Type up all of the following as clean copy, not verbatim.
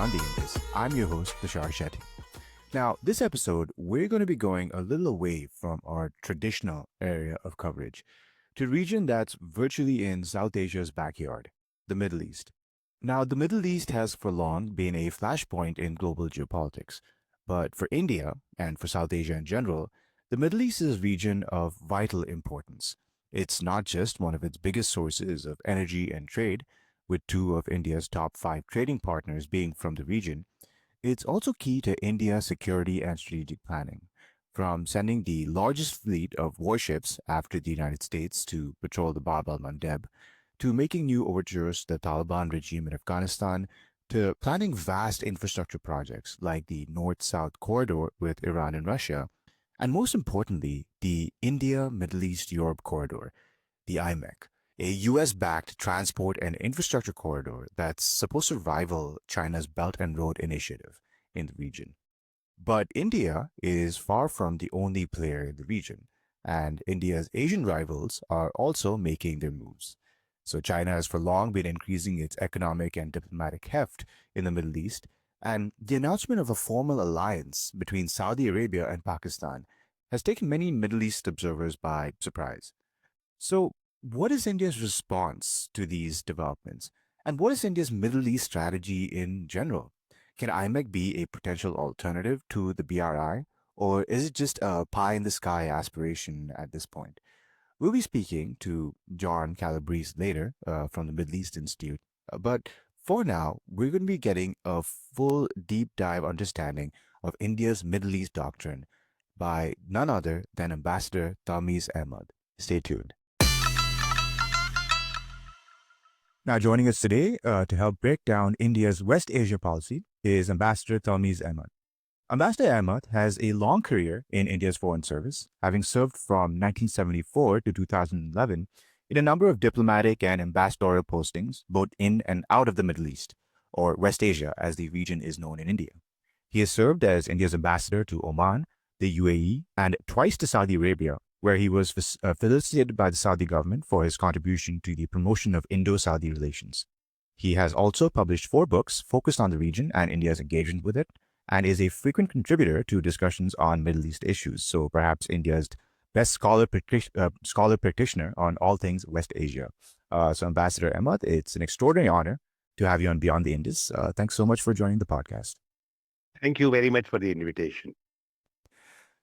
Beyond the Indus. I'm your host, Tushar Shetty. Now, this episode, we're going to be going a little away from our traditional area of coverage to a region that's virtually in South Asia's backyard, the Middle East. Now, the Middle East has for long been a flashpoint in global geopolitics. But for India, and for South Asia in general, the Middle East is a region of vital importance. It's not just one of its biggest sources of energy and trade, with two of India's top five trading partners being from the region. It's also key to India's security and strategic planning, from sending the largest fleet of warships after the United States to patrol the Bab al-Mandeb, to making new overtures to the Taliban regime in Afghanistan, to planning vast infrastructure projects like the North-South corridor with Iran and Russia, and most importantly, the India-Middle East-Europe corridor, the IMEC, a US-backed transport and infrastructure corridor that's supposed to rival China's Belt and Road Initiative in the region. But India is far from the only player in the region, and India's Asian rivals are also making their moves. So China has for long been increasing its economic and diplomatic heft in the Middle East, and the announcement of a formal alliance between Saudi Arabia and Pakistan has taken many Middle East observers by surprise. So, what is India's response to these developments? And what is India's Middle East strategy in general? Can IMEC be a potential alternative to the BRI, or is it just a pie in the sky aspiration at this point? We'll be speaking to John Calabrese later from the Middle East Institute. But for now, we're going to be getting a full deep dive understanding of India's Middle East doctrine by none other than Ambassador Talmiz Ahmad. Stay tuned. Now, joining us today to help break down India's West Asia policy is Ambassador Talmiz Ahmad. Ambassador Ahmad has a long career in India's Foreign Service, having served from 1974 to 2011 in a number of diplomatic and ambassadorial postings, both in and out of the Middle East, or West Asia as the region is known in India. He has served as India's ambassador to Oman, the UAE, and twice to Saudi Arabia, where he was felicitated by the Saudi government for his contribution to the promotion of Indo-Saudi relations. He has also published 4 books focused on the region and India's engagement with it, and is a frequent contributor to discussions on Middle East issues, so perhaps India's best scholar practitioner on all things West Asia. So Ambassador Ahmad, it's an extraordinary honor to have you on Beyond the Indus. Thanks so much for joining the podcast. Thank you very much for the invitation.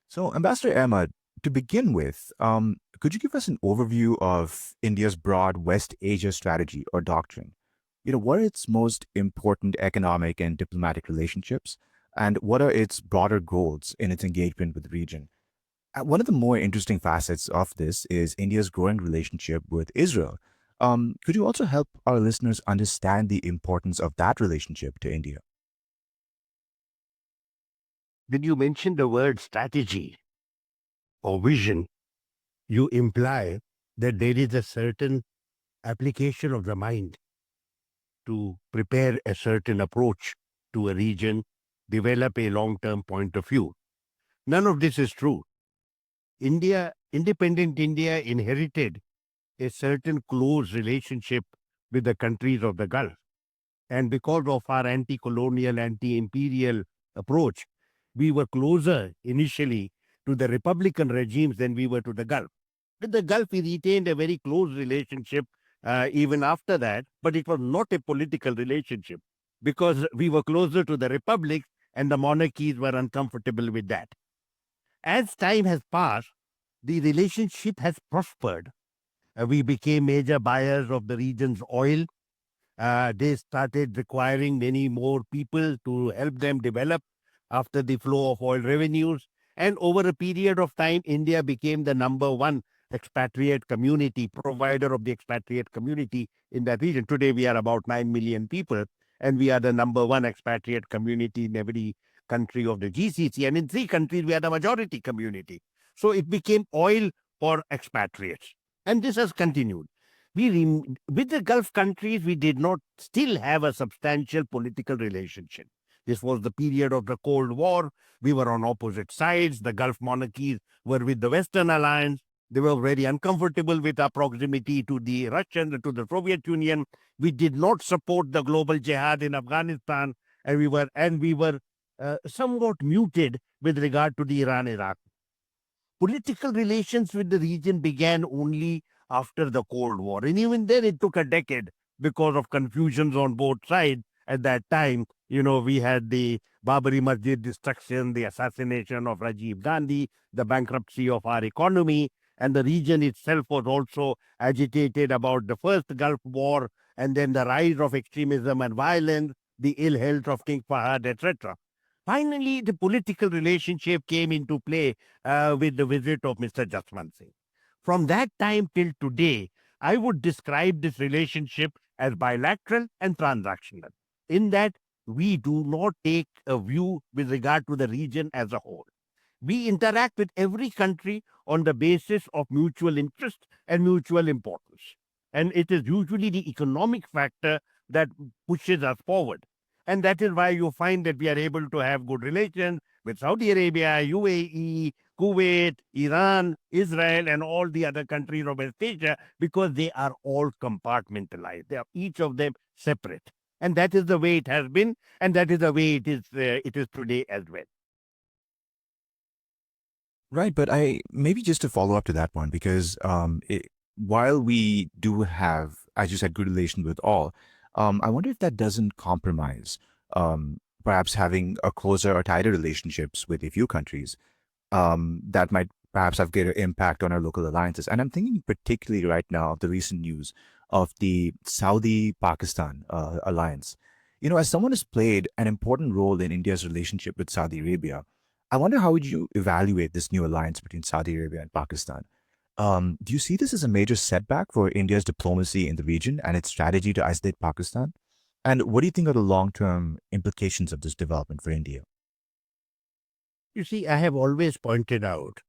So Ambassador Ahmad, to begin with, could you give us an overview of India's broad West Asia strategy or doctrine? What are its most important economic and diplomatic relationships? And what are its broader goals in its engagement with the region? One of the more interesting facets of this is India's growing relationship with Israel. Could you also help our listeners understand the importance of that relationship to India? When you mention the word strategy or vision, you imply that there is a certain application of the mind to prepare a certain approach to a region, develop a long-term point of view. None of this is true. Independent India inherited a certain close relationship with the countries of the Gulf. And because of our anti-colonial, anti-imperial approach, we were closer initially to the Republican regimes than we were to the Gulf. With the Gulf, we retained a very close relationship even after that, but it was not a political relationship because we were closer to the republics and the monarchies were uncomfortable with that. As time has passed, the relationship has prospered. We became major buyers of the region's oil. They started requiring many more people to help them develop after the flow of oil revenues. And over a period of time, India became the number one expatriate community, provider of the expatriate community in that region. Today, we are about 9 million people, and we are the number one expatriate community in every country of the GCC. And in 3 countries, we are the majority community. So it became oil for expatriates. And this has continued. With the Gulf countries, we did not still have a substantial political relationship. This was the period of the Cold War. We were on opposite sides. The Gulf monarchies were with the Western Alliance. They were very uncomfortable with our proximity to the Russians, to the Soviet Union. We did not support the global jihad in Afghanistan. and we were somewhat muted with regard to the Iran-Iraq. Political relations with the region began only after the Cold War, and even then it took a decade because of confusions on both sides. At that time, we had the Babri Masjid destruction, the assassination of Rajiv Gandhi, the bankruptcy of our economy, and the region itself was also agitated about the first Gulf War and then the rise of extremism and violence, the ill health of King Fahd, etc. Finally, the political relationship came into play with the visit of Mr. Jaswant Singh. From that time till today, I would describe this relationship as bilateral and transactional, in that we do not take a view with regard to the region as a whole. We interact with every country on the basis of mutual interest and mutual importance. And it is usually the economic factor that pushes us forward. And that is why you find that we are able to have good relations with Saudi Arabia, UAE, Kuwait, Iran, Israel, and all the other countries of West Asia, because they are all compartmentalized. They are each of them separate. And that is the way it has been, and that is the way it is today as well. Right, but I maybe just to follow up to that one, because while we do have, as you said, good relations with all, I wonder if that doesn't compromise perhaps having a closer or tighter relationships with a few countries that might perhaps have greater impact on our local alliances. And I'm thinking particularly right now of the recent news of the Saudi-Pakistan alliance. As someone who's played an important role in India's relationship with Saudi Arabia, I wonder how would you evaluate this new alliance between Saudi Arabia and Pakistan? Do you see this as a major setback for India's diplomacy in the region and its strategy to isolate Pakistan? And what do you think are the long-term implications of this development for India? You see, I have always pointed out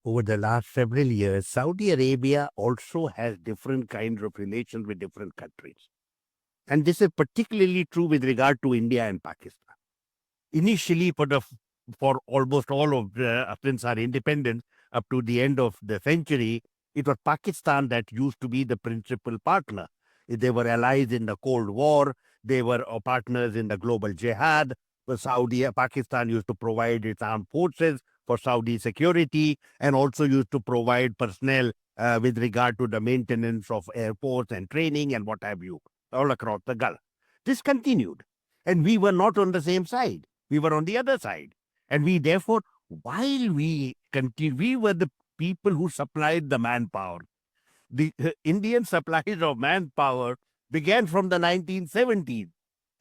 over the last several years, Saudi Arabia also has different kinds of relations with different countries. And this is particularly true with regard to India and Pakistan. Initially, for almost all of since our independence up to the end of the century, it was Pakistan that used to be the principal partner. They were allies in the Cold War. They were partners in the global jihad. Pakistan used to provide its armed forces for Saudi security, and also used to provide personnel with regard to the maintenance of airports and training and what have you, all across the Gulf. This continued, and we were not on the same side. We were on the other side. And we therefore, while we continued, we were the people who supplied the manpower. The Indian supplies of manpower began from the 1970s.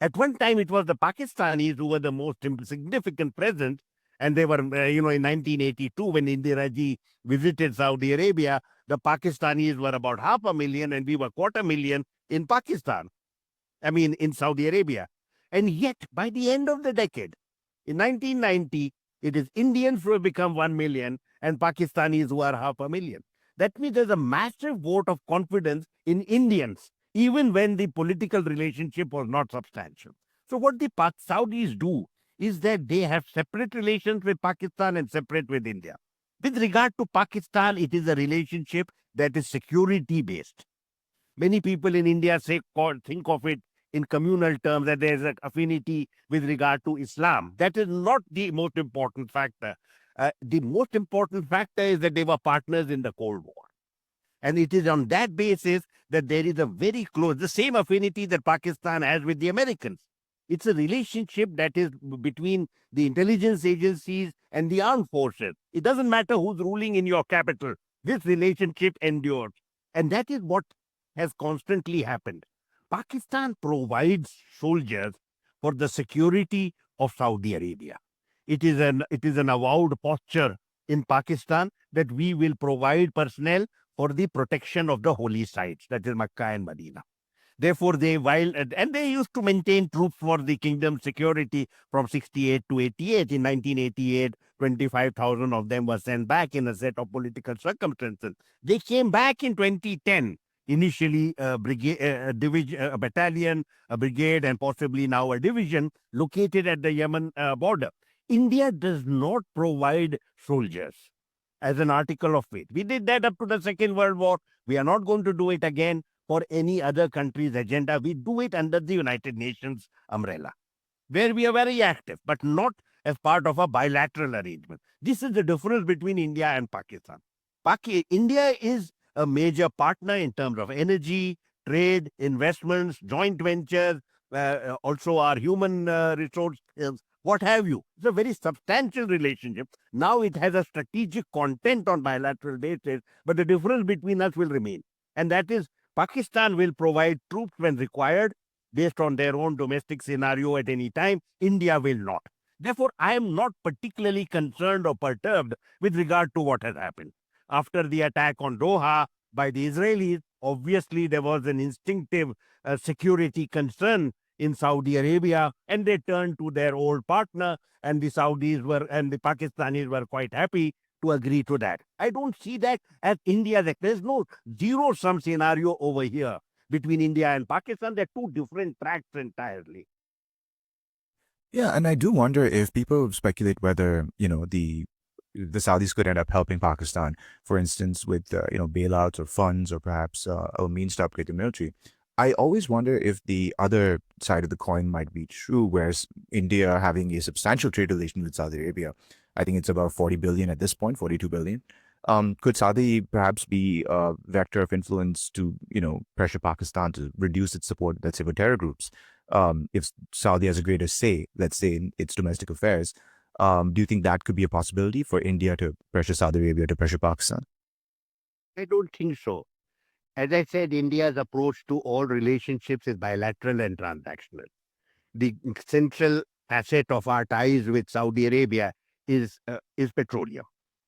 At one time, it was the Pakistanis who were the most significant presence, and they were, in 1982, when Indira Ji visited Saudi Arabia, the Pakistanis were about 500,000, and we were 250,000 in Pakistan. In Saudi Arabia. And yet, by the end of the decade, in 1990, it is Indians who have become 1 million and Pakistanis who are 500,000. That means there's a massive vote of confidence in Indians, even when the political relationship was not substantial. So what the Saudis do is that they have separate relations with Pakistan and separate with India. With regard to Pakistan, it is a relationship that is security-based. Many people in India think of it in communal terms, that there's an affinity with regard to Islam. That is not the most important factor. The most important factor is that they were partners in the Cold War. And it is on that basis that there is a very close, the same affinity that Pakistan has with the Americans. It's a relationship that is between the intelligence agencies and the armed forces. It doesn't matter who's ruling in your capital. This relationship endures. And that is what has constantly happened. Pakistan provides soldiers for the security of Saudi Arabia. It is an avowed posture in Pakistan that we will provide personnel for the protection of the holy sites, that is Makkah and Medina. Therefore, they used to maintain troops for the kingdom's security from 68 to 88. In 1988, 25,000 of them were sent back in a set of political circumstances. They came back in 2010. Initially, a battalion, a brigade, and possibly now a division located at the Yemen border. India does not provide soldiers as an article of faith. We did that up to the Second World War. We are not going to do it again for any other country's agenda. We do it under the United Nations umbrella. where we are very active, but not as part of a bilateral arrangement. This is the difference between India and Pakistan. India is a major partner in terms of energy, trade, investments, joint ventures, also our human resource, what have you. It's a very substantial relationship. Now it has a strategic content on bilateral basis, but the difference between us will remain. And that is Pakistan will provide troops when required based on their own domestic scenario at any time. India will not. Therefore, I am not particularly concerned or perturbed with regard to what has happened. After the attack on Doha by the Israelis, obviously there was an instinctive security concern in Saudi Arabia, and they turned to their old partner, and the Saudis were and the Pakistanis were quite happy to agree to that. I don't see that as India. There's no zero sum scenario over here between India and Pakistan. They're two different tracks entirely. Yeah, and I do wonder if people speculate whether, the Saudis could end up helping Pakistan, for instance, with, bailouts or funds or perhaps a means to upgrade the military. I always wonder if the other side of the coin might be true, whereas India having a substantial trade relation with Saudi Arabia, I think it's about 40 billion at this point, 42 billion. Could Saudi perhaps be a vector of influence to, pressure Pakistan to reduce its support, let's say, for terror groups? If Saudi has a greater say, let's say, in its domestic affairs, do you think that could be a possibility for India to pressure Saudi Arabia to pressure Pakistan? I don't think so. As I said, India's approach to all relationships is bilateral and transactional. The central facet of our ties with Saudi Arabia is petroleum.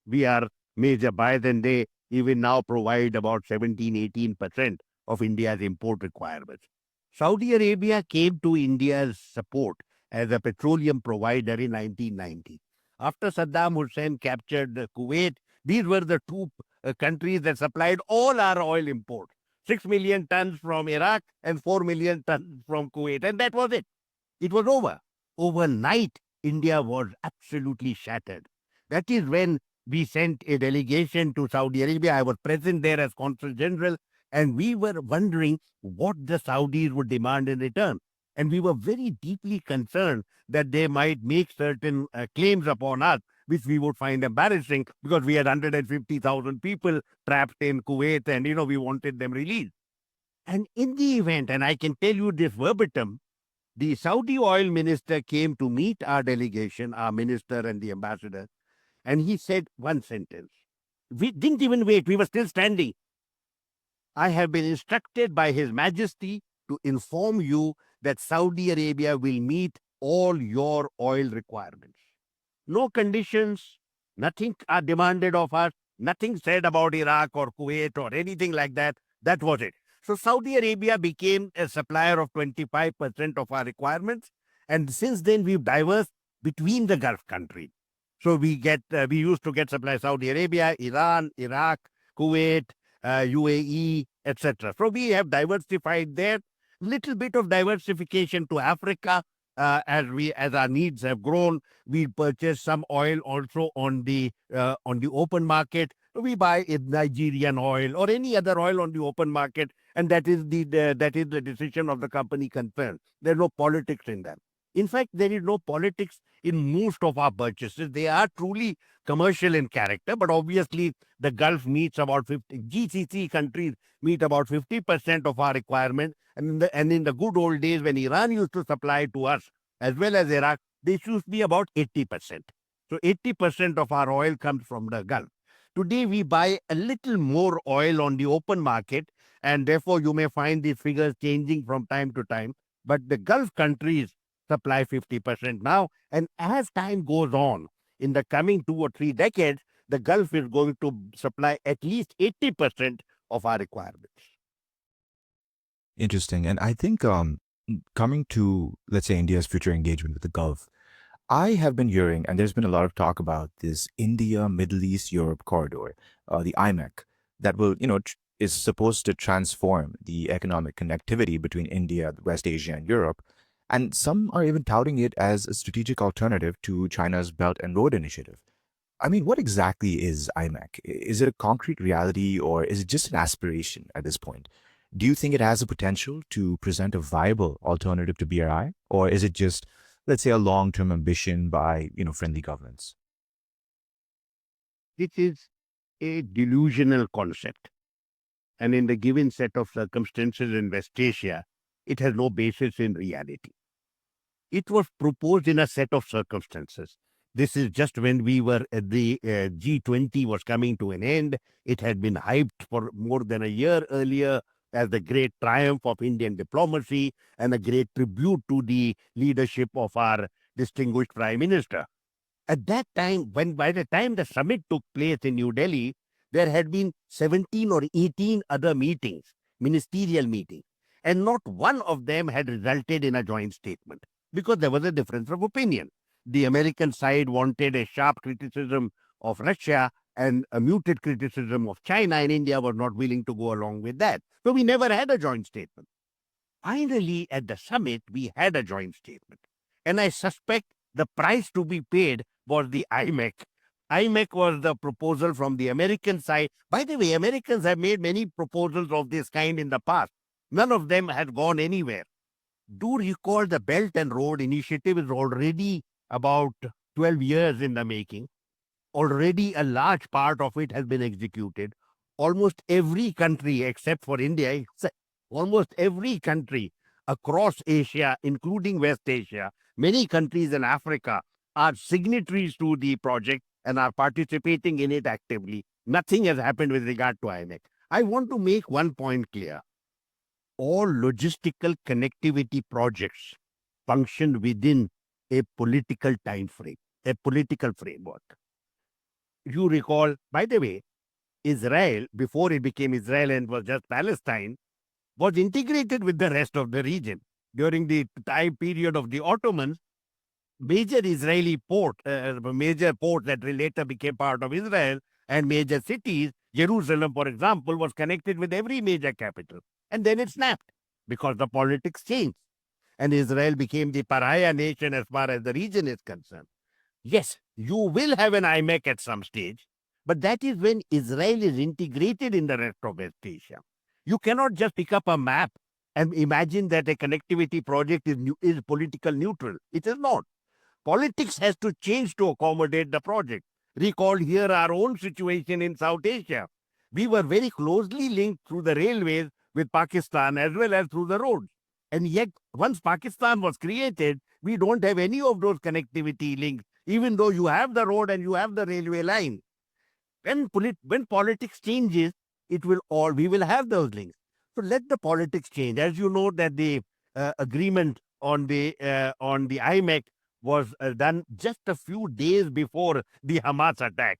We are major buyers, and they even now provide about 17-18% of India's import requirements. Saudi Arabia came to India's support as a petroleum provider in 1990. After Saddam Hussein captured Kuwait, these were the two countries that supplied all our oil imports. 6 million tons from Iraq and 4 million tons from Kuwait. And that was it. It was over. Overnight, India was absolutely shattered. That is when we sent a delegation to Saudi Arabia. I was present there as Consul General, and we were wondering what the Saudis would demand in return. And we were very deeply concerned that they might make certain claims upon us, which we would find embarrassing because we had 150,000 people trapped in Kuwait, and, we wanted them released. And in the event, and I can tell you this verbatim, the Saudi oil minister came to meet our delegation, our minister and the ambassador, and he said one sentence. We didn't even wait. We were still standing. I have been instructed by His Majesty to inform you that Saudi Arabia will meet all your oil requirements. No conditions, nothing are demanded of us, nothing said about Iraq or Kuwait or anything like that. That was it. So Saudi Arabia became a supplier of 25% of our requirements. And since then, we've diversed between the Gulf countries. So we used to get supply Saudi Arabia, Iran, Iraq, Kuwait, UAE, etc. So we have diversified there. Little bit of diversification to Africa as our needs have grown. We purchase some oil also on the open market. We buy Nigerian oil or any other oil on the open market, and that is the decision of the company concerned. There's no politics in that. In fact, there is no politics in most of our purchases. They are truly commercial in character, but obviously the Gulf meets about 50, GCC countries meet about 50% of our requirement. And in the good old days when Iran used to supply to us, as well as Iraq, they used to be about 80%. So 80% of our oil comes from the Gulf. Today, we buy a little more oil on the open market, and therefore you may find these figures changing from time to time. But the Gulf countries supply 50% now. And as time goes on, in the coming 2 or 3 decades, the Gulf is going to supply at least 80% of our requirements. Interesting. And I think coming to, let's say, India's future engagement with the Gulf, I have been hearing, and there's been a lot of talk about this India, Middle East, Europe corridor, the IMEC, that will, is supposed to transform the economic connectivity between India, West Asia, and Europe. And some are even touting it as a strategic alternative to China's Belt and Road Initiative. I mean, what exactly is IMEC? Is it a concrete reality, or is it just an aspiration at this point? Do you think it has the potential to present a viable alternative to BRI, or is it just let's say, a long-term ambition by, friendly governments? This is a delusional concept. And in the given set of circumstances in West Asia, it has no basis in reality. It was proposed in a set of circumstances. This is just when we were at the G20 was coming to an end. It had been hyped for more than a year earlier as the great triumph of Indian diplomacy and a great tribute to the leadership of our distinguished Prime Minister. At that time, when by the time the summit took place in New Delhi, there had been 17 or 18 other meetings, ministerial meetings, and not one of them had resulted in a joint statement because there was a difference of opinion. The American side wanted a sharp criticism of Russia and a muted criticism of China, and India was not willing to go along with that. So we never had a joint statement. Finally, at the summit, we had a joint statement. And I suspect the price to be paid was the IMEC. IMEC was the proposal from the American side. By the way, Americans have made many proposals of this kind in the past. None of them had gone anywhere. Do recall the Belt and Road Initiative is already about 12 years in the making. Already a large part of it has been executed. Almost every country except for India, almost every country across Asia, including West Asia, many countries in Africa are signatories to the project and are participating in it actively. Nothing has happened with regard to IMEC. I want to make one point clear. All logistical connectivity projects function within a political time frame, a political framework. You recall, by the way, Israel, before it became Israel and was just Palestine, was integrated with the rest of the region. During the time period of the Ottomans, major Israeli major port that later became part of Israel, and major cities, Jerusalem, for example, was connected with every major capital. And then it snapped because the politics changed. And Israel became the pariah nation as far as the region is concerned. Yes, you will have an IMEC at some stage, but that is when Israel is integrated in the rest of West Asia. You cannot just pick up a map and imagine that a connectivity project is political neutral. It is not. Politics has to change to accommodate the project. Recall here our own situation in South Asia. We were very closely linked through the railways with Pakistan as well as through the roads. And yet, once Pakistan was created, we don't have any of those connectivity links, even though you have the road and you have the railway line. When politics changes, we will have those links. So let the politics change. As you know, that the agreement on the IMEC was done just a few days before the Hamas attack.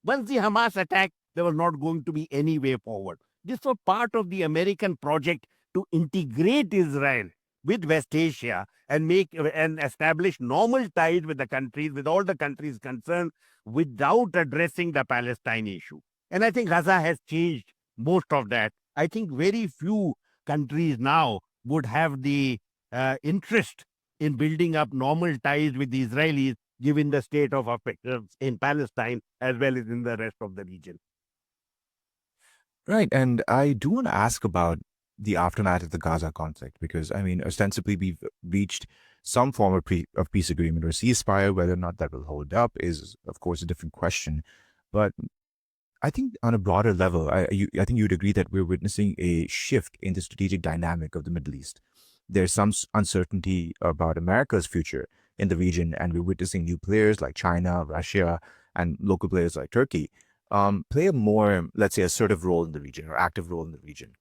Once the Hamas attack, there was not going to be any way forward. This was part of the American project to integrate Israel with West Asia and establish normal ties with the countries, with all the countries concerned, without addressing the Palestine issue. And I think Gaza has changed most of that. I think very few countries now would have the interest in building up normal ties with the Israelis, given the state of affairs in Palestine as well as in the rest of the region. Right. And I do want to ask about the aftermath of the Gaza conflict, because, I mean, ostensibly we've reached some form of peace agreement or ceasefire. Whether or not that will hold up is, of course, a different question. But I think on a broader level, I think you'd agree that we're witnessing a shift in the strategic dynamic of the Middle East. There's some uncertainty about America's future in the region, and we're witnessing new players like China, Russia, and local players like Turkey play a more, let's say, assertive role in the region or active role in the region.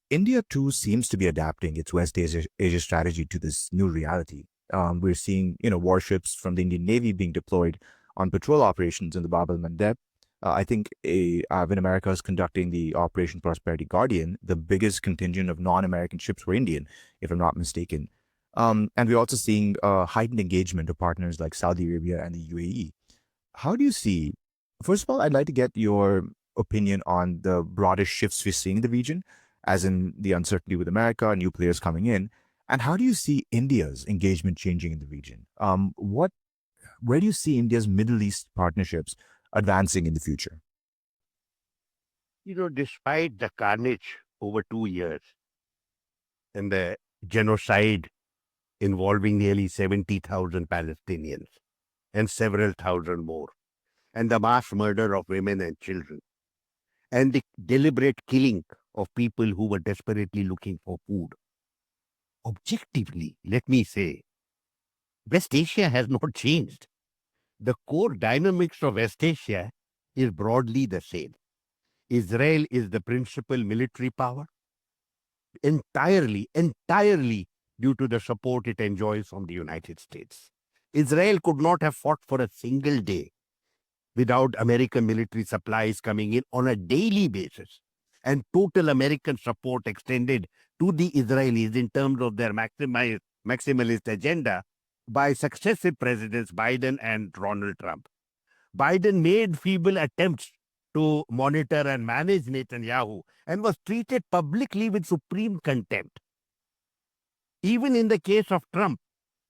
India, too, seems to be adapting its West Asia strategy to this new reality. We're seeing, warships from the Indian Navy being deployed on patrol operations in the Bab al-Mandeb. I think when America is conducting the Operation Prosperity Guardian, the biggest contingent of non-American ships were Indian, if I'm not mistaken. And we're also seeing heightened engagement of partners like Saudi Arabia and the UAE. How do you see, first of all, I'd like to get your opinion on the broader shifts we're seeing in the region, as in the uncertainty with America, new players coming in. And how do you see India's engagement changing in the region? Where do you see India's Middle East partnerships advancing in the future? Despite the carnage over 2 years and the genocide involving nearly 70,000 Palestinians and several thousand more, and the mass murder of women and children, and the deliberate killing of people who were desperately looking for food. Objectively, let me say, West Asia has not changed. The core dynamics of West Asia is broadly the same. Israel is the principal military power, entirely due to the support it enjoys from the United States. Israel could not have fought for a single day without American military supplies coming in on a daily basis, and total American support extended to the Israelis in terms of their maximalist agenda by successive presidents Biden and Donald Trump. Biden made feeble attempts to monitor and manage Netanyahu and was treated publicly with supreme contempt. Even in the case of Trump,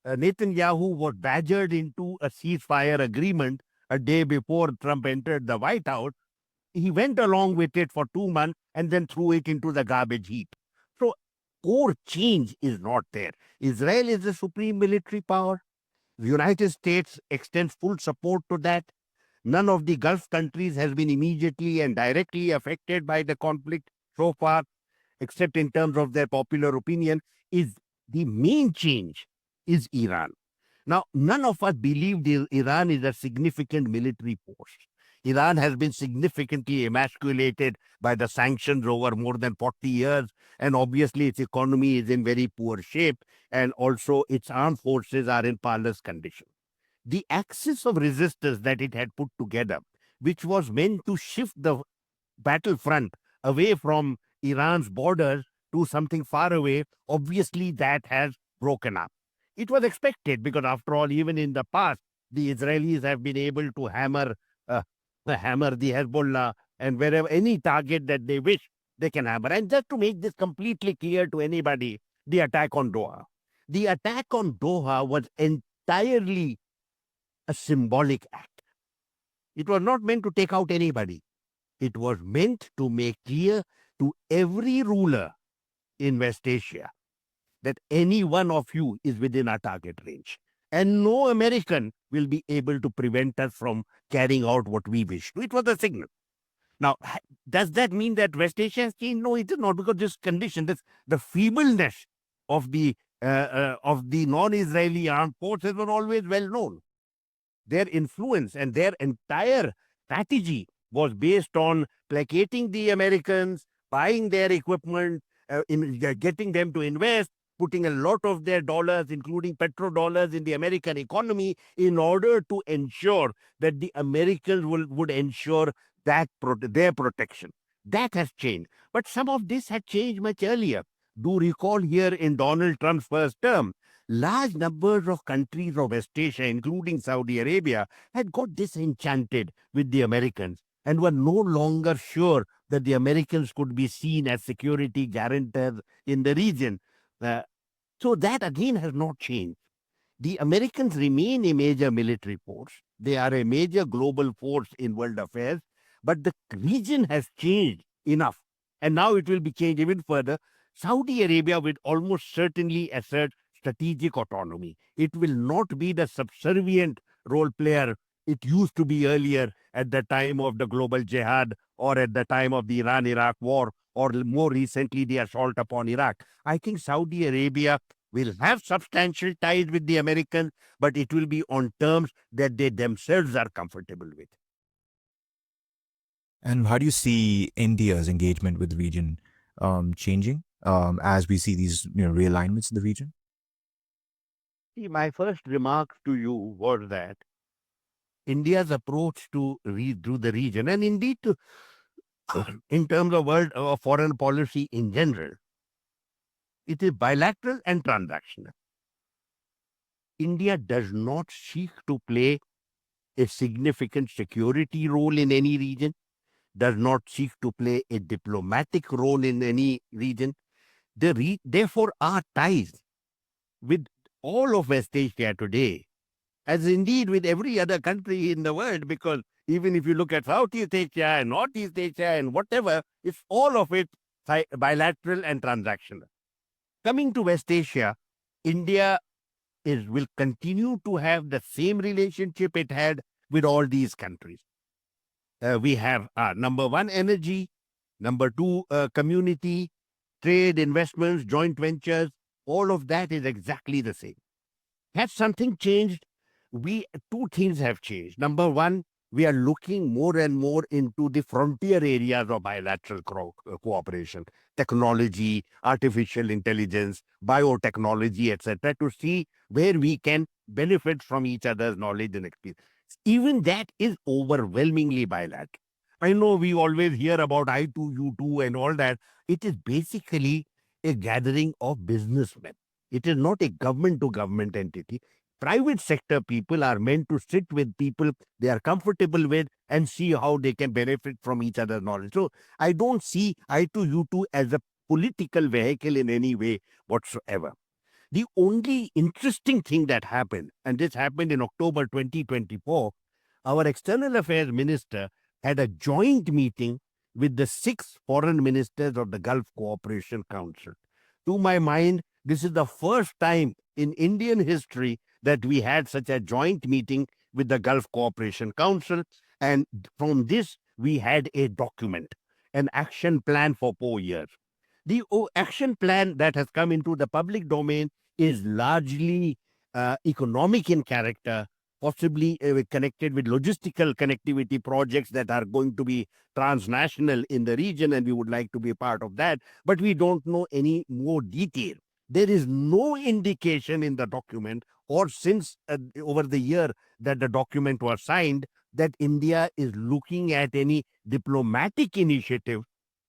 Netanyahu was badgered into a ceasefire agreement a day before Trump entered the White House. He went along with it for 2 months and then threw it into the garbage heap. So, core change is not there. Israel is the supreme military power. The United States extends full support to that. None of the Gulf countries has been immediately and directly affected by the conflict so far, except in terms of their popular opinion. Is the main change is Iran. Now, none of us believed Iran is a significant military force. Iran has been significantly emasculated by the sanctions over more than 40 years, and obviously its economy is in very poor shape, and also its armed forces are in parlous condition. The axis of resistance that it had put together, which was meant to shift the battlefront away from Iran's borders to something far away, obviously that has broken up. It was expected because, after all, even in the past, the Israelis have been able to hammer the Hezbollah, and wherever any target that they wish, they can hammer. And just to make this completely clear to anybody, the attack on Doha. The attack on Doha was entirely a symbolic act. It was not meant to take out anybody. It was meant to make clear to every ruler in West Asia that any one of you is within our target range. And no American will be able to prevent us from carrying out what we wish. It was a signal. Now, does that mean that West Asia has changed? No, it is not, because this condition, the feebleness of the non-Israeli armed forces was always well known. Their influence and their entire strategy was based on placating the Americans, buying their equipment, getting them to invest, putting a lot of their dollars, including petrodollars, in the American economy in order to ensure that the Americans would ensure that their protection. That has changed. But some of this had changed much earlier. Do recall here in Donald Trump's first term, large numbers of countries of West Asia, including Saudi Arabia, had got disenchanted with the Americans and were no longer sure that the Americans could be seen as security guarantors in the region. So that again has not changed. The Americans remain a major military force. They are a major global force in world affairs, but the region has changed enough. And now it will be changed even further. Saudi Arabia will almost certainly assert strategic autonomy. It will not be the subservient role player it used to be earlier at the time of the global jihad, or at the time of the Iran-Iraq war, or more recently the assault upon Iraq. I think Saudi Arabia will have substantial ties with the Americans, but it will be on terms that they themselves are comfortable with. And how do you see India's engagement with the region changing as we see these realignments in the region? See, my first remark to you was that India's approach to the region, and indeed in terms of world foreign policy in general, it is bilateral and transactional. India does not seek to play a significant security role in any region, does not seek to play a diplomatic role in any region. Therefore, our ties with all of West Asia today, as indeed with every other country in the world, because even if you look at Southeast Asia and Northeast Asia and whatever, it's all of it bilateral and transactional. Coming to West Asia, India will continue to have the same relationship it had with all these countries. We have number one, energy, number two, community, trade, investments, joint ventures. All of that is exactly the same. Has something changed? Two things have changed. Number one, we are looking more and more into the frontier areas of bilateral cooperation, technology, artificial intelligence, biotechnology, etc., to see where we can benefit from each other's knowledge and experience. Even that is overwhelmingly bilateral. I know we always hear about I2U2 and all that. It is basically a gathering of businessmen. It is not a government to government entity. Private sector people are meant to sit with people they are comfortable with and see how they can benefit from each other's knowledge. So I don't see I2U2 as a political vehicle in any way whatsoever. The only interesting thing that happened, and this happened in October 2024, our external affairs minister had a joint meeting with the 6 foreign ministers of the Gulf Cooperation Council. To my mind, this is the first time in Indian history that we had such a joint meeting with the Gulf Cooperation Council. And from this, we had a document, an action plan for 4 years. The action plan that has come into the public domain is largely economic in character, possibly connected with logistical connectivity projects that are going to be transnational in the region, and we would like to be part of that. But we don't know any more detail. There is no indication in the document or since over the year that the document was signed that India is looking at any diplomatic initiative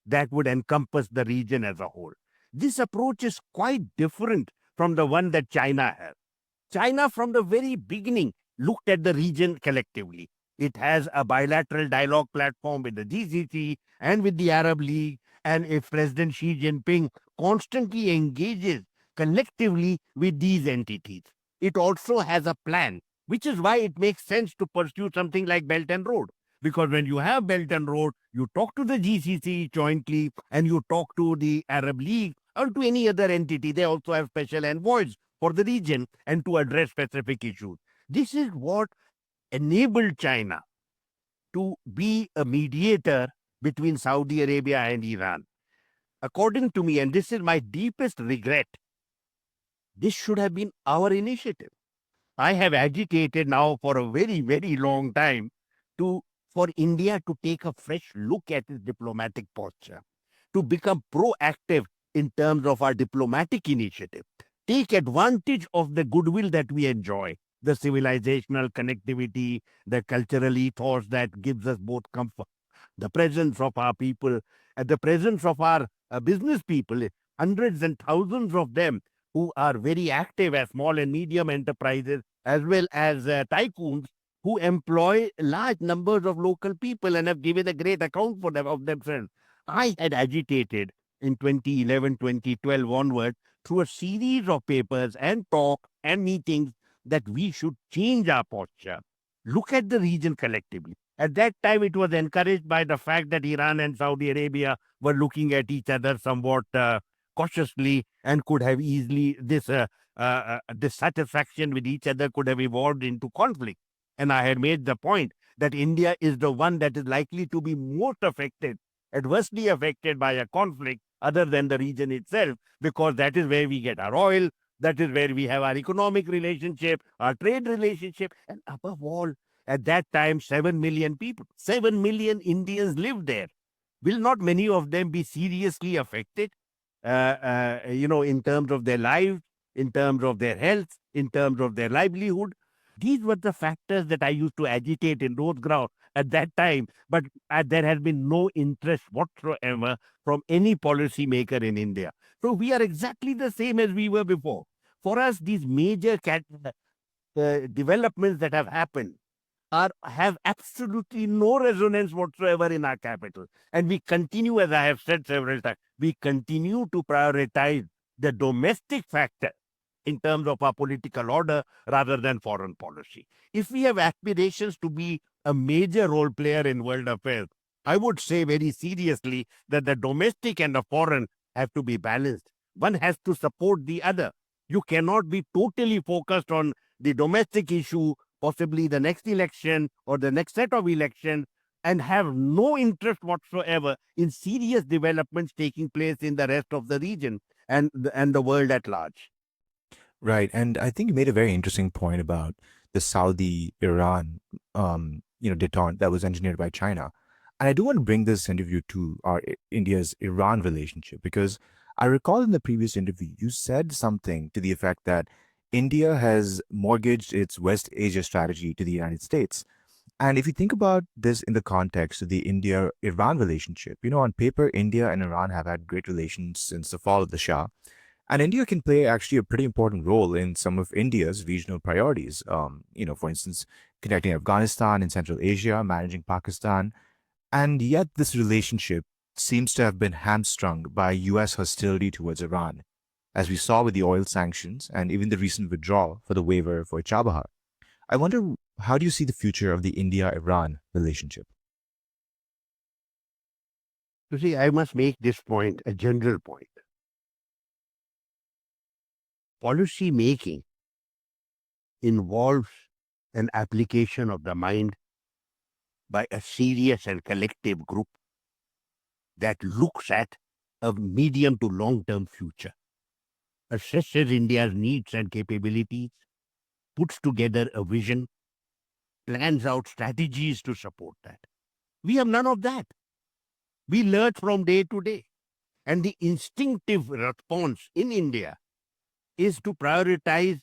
that would encompass the region as a whole. This approach is quite different from the one that China has. China, from the very beginning, looked at the region collectively. It has a bilateral dialogue platform with the GCC and with the Arab League. And if President Xi Jinping constantly engages collectively with these entities, it also has a plan, which is why it makes sense to pursue something like Belt and Road. Because when you have Belt and Road, you talk to the GCC jointly and you talk to the Arab League or to any other entity. They also have special envoys for the region and to address specific issues. This is what enabled China to be a mediator between Saudi Arabia and Iran. According to me, and this is my deepest regret, this should have been our initiative. I have agitated now for a very, very long time for India to take a fresh look at its diplomatic posture, to become proactive in terms of our diplomatic initiative, take advantage of the goodwill that we enjoy, the civilizational connectivity, the cultural ethos that gives us both comfort, the presence of our people, and the presence of our business people, hundreds and thousands of them who are very active as small and medium enterprises, as well as tycoons who employ large numbers of local people and have given a great account for them of themselves. I had agitated in 2011, 2012 onward through a series of papers and talk and meetings that we should change our posture, look at the region collectively. At that time, it was encouraged by the fact that Iran and Saudi Arabia were looking at each other somewhat cautiously and could have easily, dissatisfaction with each other could have evolved into conflict. And I had made the point that India is the one that is likely to be most affected, adversely affected by a conflict other than the region itself, because that is where we get our oil, that is where we have our economic relationship, our trade relationship, and above all, at that time, 7 million people, 7 million Indians lived there. Will not many of them be seriously affected, in terms of their lives, in terms of their health, in terms of their livelihood? These were the factors that I used to agitate in those grounds at that time, but there has been no interest whatsoever from any policymaker in India. So we are exactly the same as we were before. For us, these major developments that have happened have absolutely no resonance whatsoever in our capital. And we continue, as I have said several times, we continue to prioritize the domestic factor in terms of our political order rather than foreign policy. If we have aspirations to be a major role player in world affairs, I would say very seriously that the domestic and the foreign have to be balanced. One has to support the other. You cannot be totally focused on the domestic issue, possibly the next election or the next set of elections, and have no interest whatsoever in serious developments taking place in the rest of the region and the world at large. Right. And I think you made a very interesting point about the Saudi-Iran, detente that was engineered by China. And I do want to bring this interview to our India's Iran relationship because I recall in the previous interview, you said something to the effect that India has mortgaged its West Asia strategy to the United States. And if you think about this in the context of the India-Iran relationship, on paper, India and Iran have had great relations since the fall of the Shah. And India can play actually a pretty important role in some of India's regional priorities. For instance, connecting Afghanistan and Central Asia, managing Pakistan. And yet, this relationship seems to have been hamstrung by US hostility towards Iran, as we saw with the oil sanctions and even the recent withdrawal for the waiver for Chabahar. I wonder, how do you see the future of the India Iran relationship? You see, I must make this point a general point. Policy making involves an application of the mind by a serious and collective group that looks at a medium to long-term future, assesses India's needs and capabilities, puts together a vision, plans out strategies to support that. We have none of that. We learn from day to day. And the instinctive response in India is to prioritize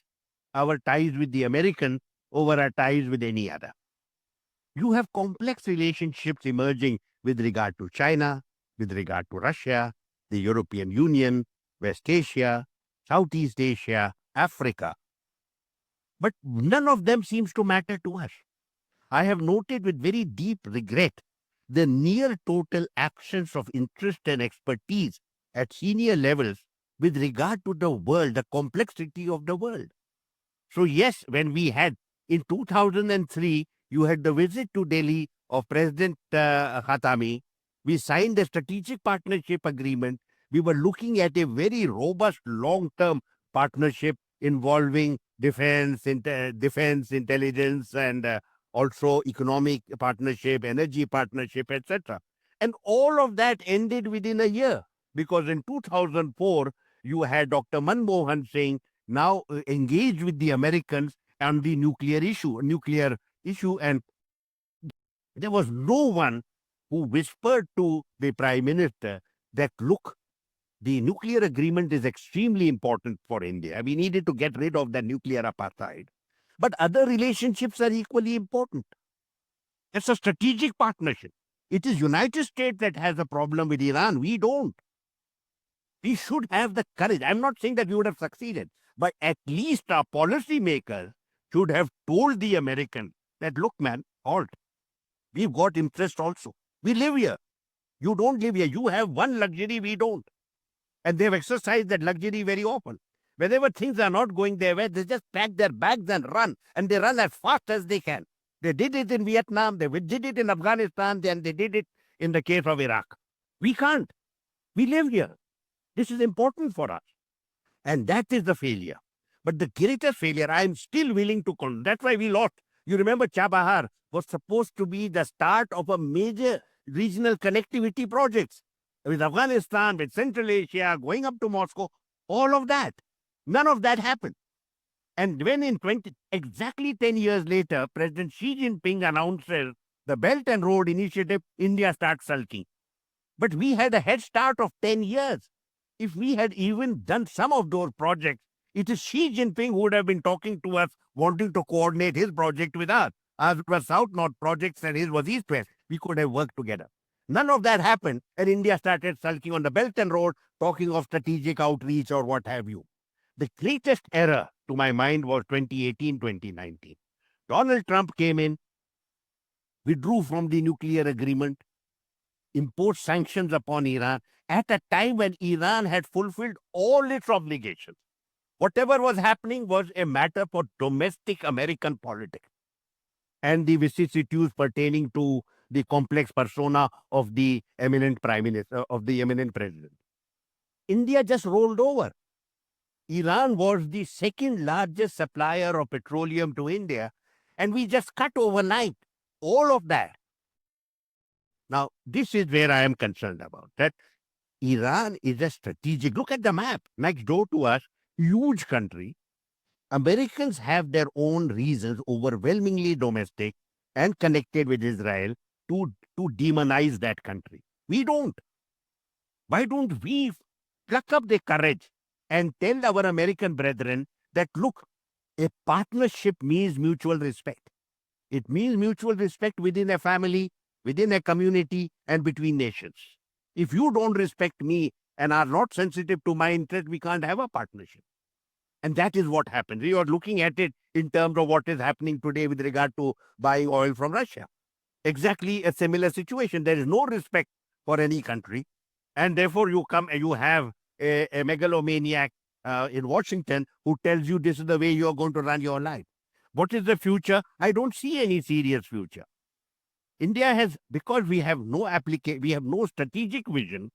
our ties with the American over our ties with any other. You have complex relationships emerging with regard to China, with regard to Russia, the European Union, West Asia, Southeast Asia, Africa. But none of them seems to matter to us. I have noted with very deep regret the near total absence of interest and expertise at senior levels with regard to the world, the complexity of the world. So yes, when we had in 2003, you had the visit to Delhi of President Khatami. We signed a strategic partnership agreement. We were looking at a very robust long-term partnership involving defense, intelligence, and also economic partnership, energy partnership, etc. And all of that ended within a year because in 2004, you had Dr. Manmohan saying, now engage with the Americans on the nuclear issue, and there was no one who whispered to the Prime Minister that, look, the nuclear agreement is extremely important for India. We needed to get rid of the nuclear apartheid. But other relationships are equally important. It's a strategic partnership. It is United States that has a problem with Iran. We don't. We should have the courage. I'm not saying that we would have succeeded, but at least our policymakers should have told the Americans that, look, man, halt. We've got interest also. We live here. You don't live here. You have one luxury, we don't. And they've exercised that luxury very often. Whenever things are not going their way, they just pack their bags and run. And they run as fast as they can. They did it in Vietnam, they did it in Afghanistan, and they did it in the case of Iraq. We can't. We live here. This is important for us. And that is the failure. But the greatest failure, I am still willing to call. That's why we lost. You remember Chabahar was supposed to be the start of a major regional connectivity projects with Afghanistan, with Central Asia, going up to Moscow, all of that. None of that happened. And when exactly 10 years later, President Xi Jinping announces the Belt and Road Initiative, India starts sulking. But we had a head start of 10 years. If we had even done some of those projects, it is Xi Jinping who would have been talking to us, wanting to coordinate his project with us. Ours was South-North projects and his was East-West. We could have worked together. None of that happened, and India started sulking on the Belt and Road, talking of strategic outreach or what have you. The greatest error, to my mind, was 2018-2019. Donald Trump came in, withdrew from the nuclear agreement, imposed sanctions upon Iran at a time when Iran had fulfilled all its obligations. Whatever was happening was a matter for domestic American politics and the vicissitudes pertaining to the complex persona of the eminent prime minister, of the eminent president. India just rolled over. Iran was the second largest supplier of petroleum to India, and we just cut overnight all of that. Now, this is where I am concerned about, that Iran is a strategic. Look at the map next door to us, huge country. Americans have their own reasons, overwhelmingly domestic and connected with Israel, to demonize that country. We don't. Why don't we pluck up the courage and tell our American brethren that, look, a partnership means mutual respect. It means mutual respect within a family, within a community, and between nations. If you don't respect me and are not sensitive to my interest, we can't have a partnership. And that is what happens. You are looking at it in terms of what is happening today with regard to buying oil from Russia. Exactly a similar situation. There is no respect for any country. And therefore, you have a megalomaniac in Washington who tells you this is the way you are going to run your life. What is the future? I don't see any serious future. India has, because we have no we have no strategic vision.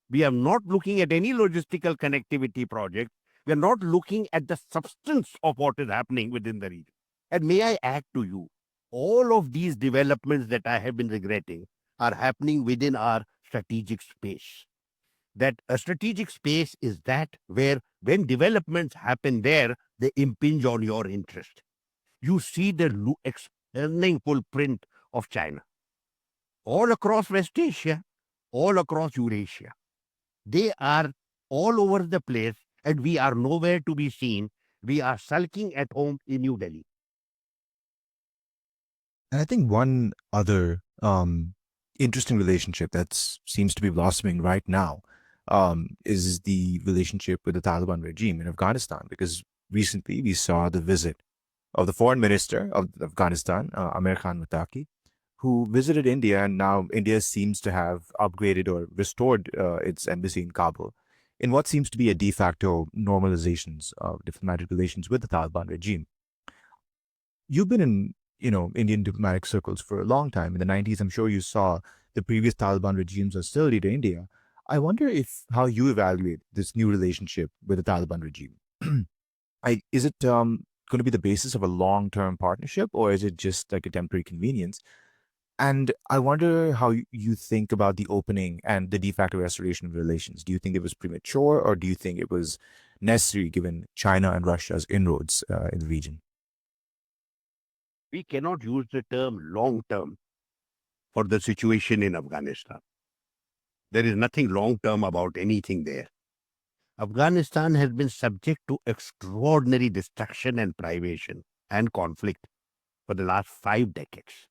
We are not looking at any logistical connectivity project. We are not looking at the substance of what is happening within the region. And may I add to you, all of these developments that I have been regretting are happening within our strategic space. That a strategic space is that where, when developments happen there, they impinge on your interest. You see the expanding footprint of China all across West Asia, all across Eurasia. They are all over the place, and we are nowhere to be seen. We are sulking at home in New Delhi. And I think one other interesting relationship that seems to be blossoming right now is the relationship with the Taliban regime in Afghanistan, because recently we saw the visit of the foreign minister of Afghanistan, Amir Khan Muttaqi, who visited India, and now India seems to have upgraded or restored its embassy in Kabul in what seems to be a de facto normalizations of diplomatic relations with the Taliban regime. You've been in, Indian diplomatic circles for a long time. In the 90s, I'm sure you saw the previous Taliban regime's hostility to India. I wonder how you evaluate this new relationship with the Taliban regime. Is it going to be the basis of a long-term partnership, or is it just like a temporary convenience? And I wonder how you think about the opening and the de facto restoration of relations. Do you think it was premature, or do you think it was necessary given China and Russia's inroads in the region? We cannot use the term long term for the situation in Afghanistan. There is nothing long term about anything there. Afghanistan has been subject to extraordinary destruction and privation and conflict for the last 5 decades.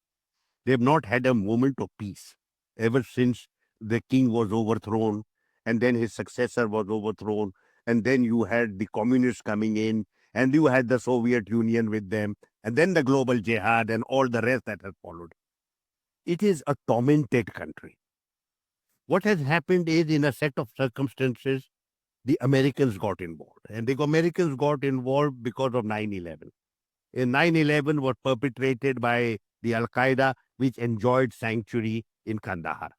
They have not had a moment of peace ever since the king was overthrown, and then his successor was overthrown, and then you had the communists coming in, and you had the Soviet Union with them, and then the global jihad and all the rest that has followed. It is a tormented country. What has happened is, in a set of circumstances, the Americans got involved. And the Americans got involved because of 9/11. In 9/11 was perpetrated by the Al-Qaeda, which enjoyed sanctuary in Kandahar.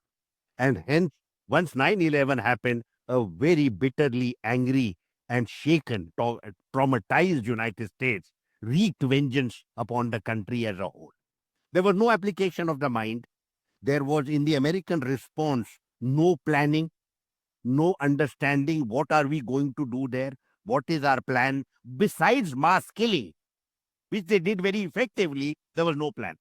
And hence, once 9/11 happened, a very bitterly angry and shaken, traumatized United States wreaked vengeance upon the country as a whole. There was no application of the mind. There was, in the American response, no planning, no understanding. What are we going to do there? What is our plan? Besides mass killing, which they did very effectively, there was no plan.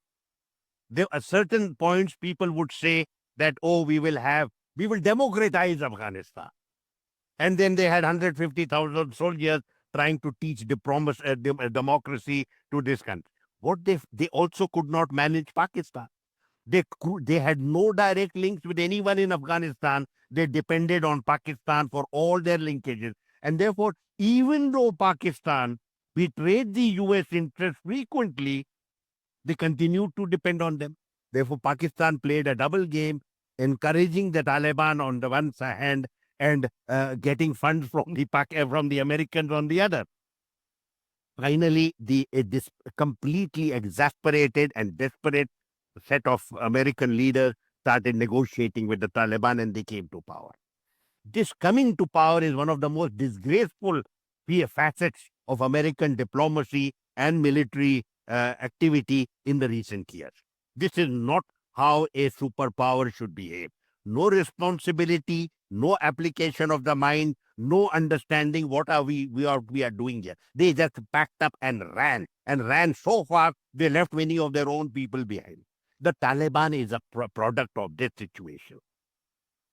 There are certain points people would say that, oh, we will democratize Afghanistan. And then they had 150,000 soldiers trying to teach democracy to this country. What they also could not manage Pakistan. They had no direct links with anyone in Afghanistan. They depended on Pakistan for all their linkages. And therefore, even though Pakistan betrayed the US interest frequently, they continued to depend on them. Therefore, Pakistan played a double game, encouraging the Taliban on the one hand and getting funds from the Americans on the other. Finally, this completely exasperated and desperate set of American leaders started negotiating with the Taliban, and they came to power. This coming to power is one of the most disgraceful facets of American diplomacy and military activity in the recent years. This is not how a superpower should behave. No responsibility, no application of the mind, no understanding what we are doing here. They just packed up and ran so far they left many of their own people behind. The Taliban is a product of this situation.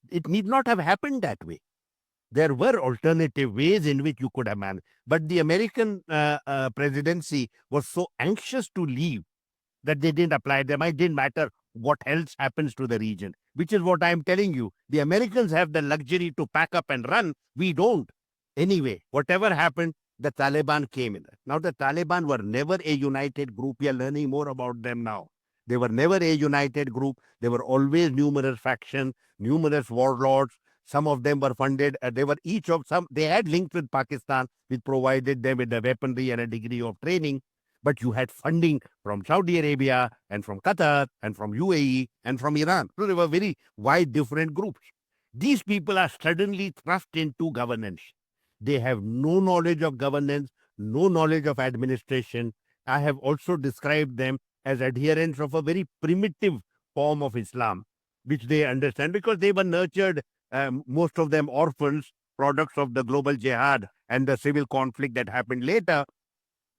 It need not have happened that way. There were alternative ways in which you could have managed. But the American presidency was so anxious to leave that they didn't apply them. It didn't matter what else happens to the region, which is what I'm telling you. The Americans have the luxury to pack up and run. We don't. Anyway, whatever happened, the Taliban came in. Now, the Taliban were never a united group. We are learning more about them now. They were never a united group. They were always numerous factions, numerous warlords. Some of them were funded. They had links with Pakistan, which provided them with the weaponry and a degree of training. But you had funding from Saudi Arabia and from Qatar and from UAE and from Iran. So they were very wide different groups. These people are suddenly thrust into governance. They have no knowledge of governance, no knowledge of administration. I have also described them as adherents of a very primitive form of Islam, which they understand because they were nurtured, most of them orphans, products of the global jihad and the civil conflict that happened later.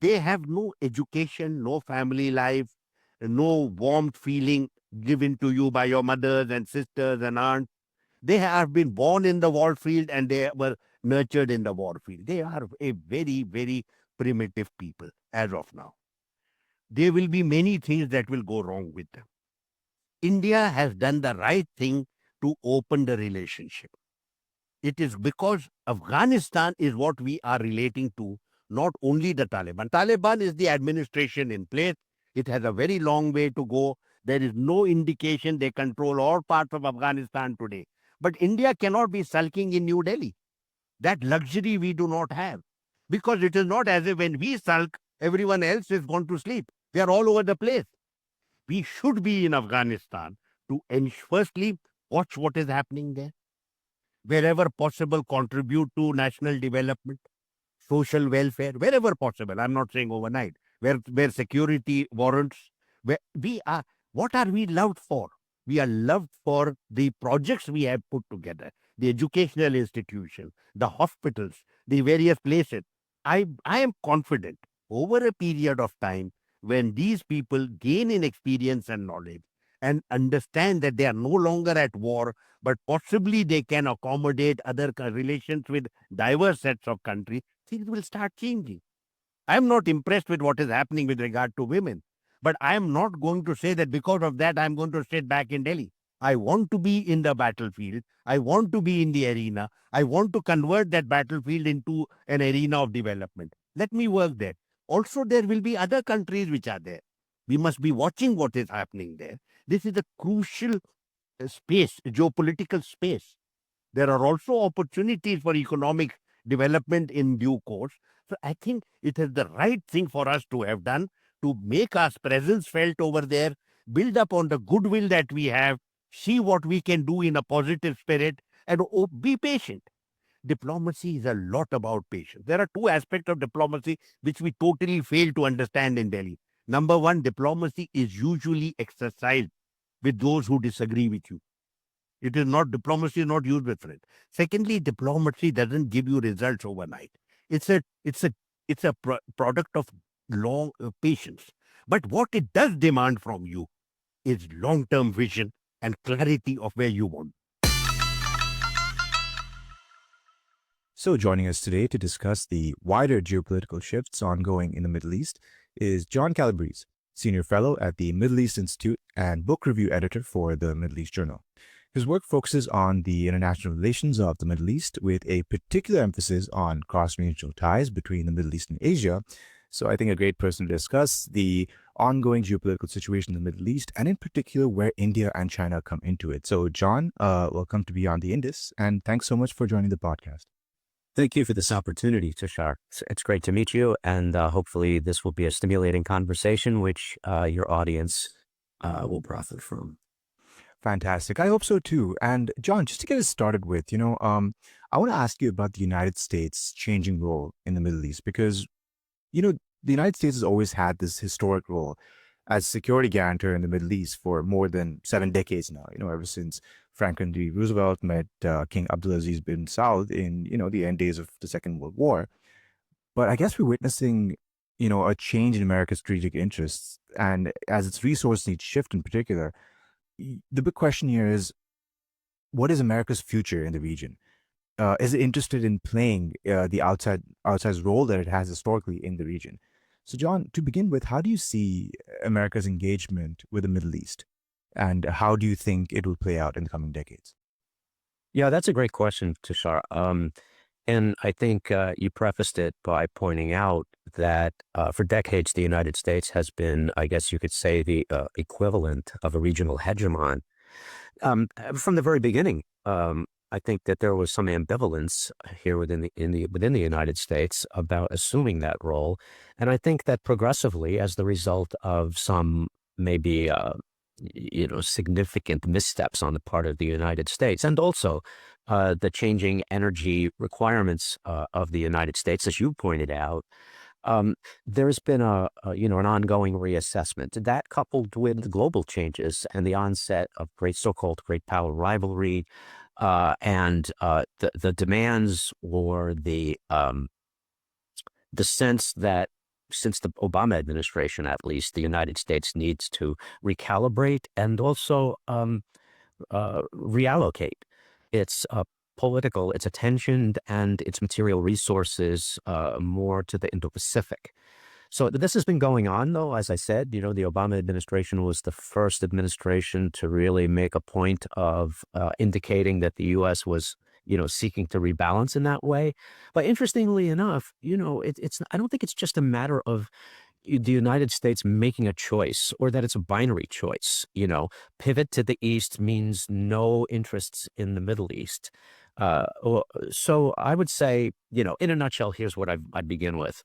They have no education, no family life, no warmth feeling given to you by your mothers and sisters and aunts. They have been born in the war field and they were nurtured in the war field. They are a very, very primitive people as of now. There will be many things that will go wrong with them. India has done the right thing to open the relationship. It is because Afghanistan is what we are relating to, not only the Taliban. Taliban is the administration in place. It has a very long way to go. There is no indication they control all parts of Afghanistan today. But India cannot be sulking in New Delhi. That luxury we do not have. Because it is not as if when we sulk, everyone else is gone to sleep. They are all over the place. We should be in Afghanistan to firstly watch what is happening there. Wherever possible, contribute to national development, social welfare, wherever possible. I'm not saying overnight. Where security warrants. What are we loved for? We are loved for the projects we have put together, the educational institutions, the hospitals, the various places. I am confident over a period of time when these people gain in experience and knowledge and understand that they are no longer at war, but possibly they can accommodate other relations with diverse sets of countries, things will start changing. I am not impressed with what is happening with regard to women, but I am not going to say that because of that I am going to sit back in Delhi. I want to be in the battlefield. I want to be in the arena. I want to convert that battlefield into an arena of development. Let me work there. Also, there will be other countries which are there. We must be watching what is happening there. This is a crucial space, geopolitical space. There are also opportunities for economic development in due course. So I think it is the right thing for us to have done to make our presence felt over there, build up on the goodwill that we have, see what we can do in a positive spirit, and be patient. Diplomacy is a lot about patience. There are two aspects of diplomacy which we totally fail to understand in Delhi. Number one, diplomacy is usually exercised with those who disagree with you. Diplomacy is not used with friends. Secondly, diplomacy doesn't give you results overnight. It's a product of long patience. But what it does demand from you is long-term vision and clarity of where you want. So, joining us today to discuss the wider geopolitical shifts ongoing in the Middle East is John Calabrese, Senior Fellow at the Middle East Institute and Book Review Editor for the Middle East Journal. His work focuses on the international relations of the Middle East with a particular emphasis on cross-regional ties between the Middle East and Asia. So I think a great person to discuss the ongoing geopolitical situation in the Middle East and in particular where India and China come into it. So John, welcome to Beyond the Indus and thanks so much for joining the podcast. Thank you for this opportunity, Tushar. It's great to meet you, and hopefully this will be a stimulating conversation which your audience will profit from. Fantastic. I hope so too. And John, just to get us started with, I want to ask you about the United States changing role in the Middle East because, you know, the United States has always had this historic role as security guarantor in the Middle East for more than 7 decades now, ever since Franklin D. Roosevelt met King Abdulaziz bin Saud in, the end days of the Second World War. But I guess we're witnessing, a change in America's strategic interests. And as its resource needs shift in particular, the big question here is, what is America's future in the region? Is it interested in playing the outsized role that it has historically in the region? So, John, to begin with, how do you see America's engagement with the Middle East, and how do you think it will play out in the coming decades? Yeah, that's a great question, Tushar. And I think you prefaced it by pointing out that for decades, the United States has been, I guess you could say, the equivalent of a regional hegemon. From the very beginning, I think that there was some ambivalence here within the United States about assuming that role, and I think that progressively, as the result of some maybe significant missteps on the part of the United States, and also the changing energy requirements of the United States, as you pointed out, there's been an ongoing reassessment that, coupled with global changes and the onset of so-called great power rivalry, and the demands or the sense that since the Obama administration, at least, the United States needs to recalibrate and also reallocate its its attention and its material resources more to the Indo-Pacific. So this has been going on, though. As I said, the Obama administration was the first administration to really make a point of indicating that the U.S. was, seeking to rebalance in that way. But interestingly enough, I don't think it's just a matter of the United States making a choice or that it's a binary choice. Pivot to the East means no interests in the Middle East. So I would say, in a nutshell, here's what I'd begin with.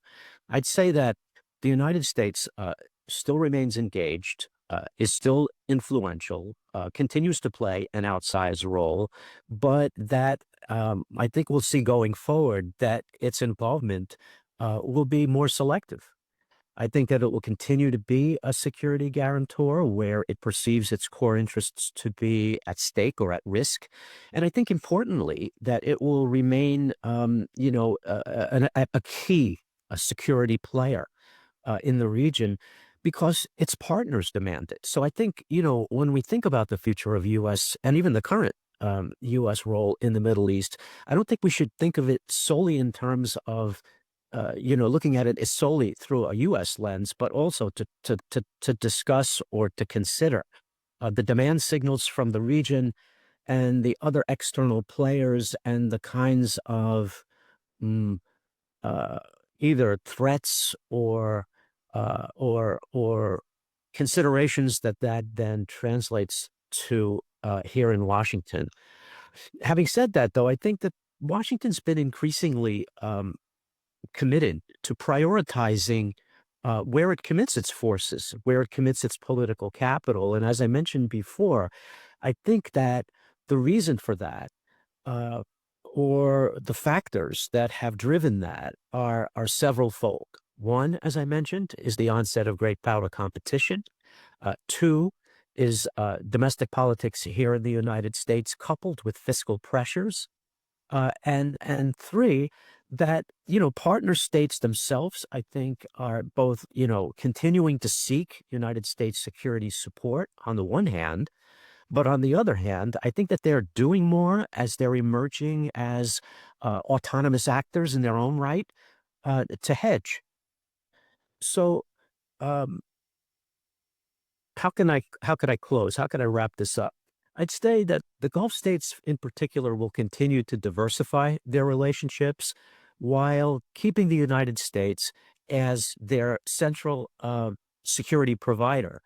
I'd say that the United States still remains engaged, is still influential, continues to play an outsized role, but that I think we'll see going forward that its involvement will be more selective. I think that it will continue to be a security guarantor where it perceives its core interests to be at stake or at risk. And I think importantly that it will remain, a key, a security player in the region because its partners demand it. So I think, when we think about the future of U.S. and even the current U.S. role in the Middle East, I don't think we should think of it solely in terms of looking at it is solely through a U.S. lens, but also to discuss or to consider the demand signals from the region and the other external players and the kinds of mm, uh, either threats or considerations that then translates to here in Washington. Having said that, though, I think that Washington's been increasingly committed to prioritizing where it commits its forces, where it commits its political capital. And as I mentioned before, I think that the reason for that, uh, or the factors that have driven that, are several-fold. One, as I mentioned, is the onset of great power competition. Two is domestic politics here in the United States, coupled with fiscal pressures. And three, that, partner states themselves, I think, are both, continuing to seek United States security support on the one hand, but on the other hand, I think that they're doing more as they're emerging as autonomous actors in their own right to hedge. So, um, how could I close? How could I wrap this up? I'd say that the Gulf states in particular will continue to diversify their relationships while keeping the United States as their central security provider,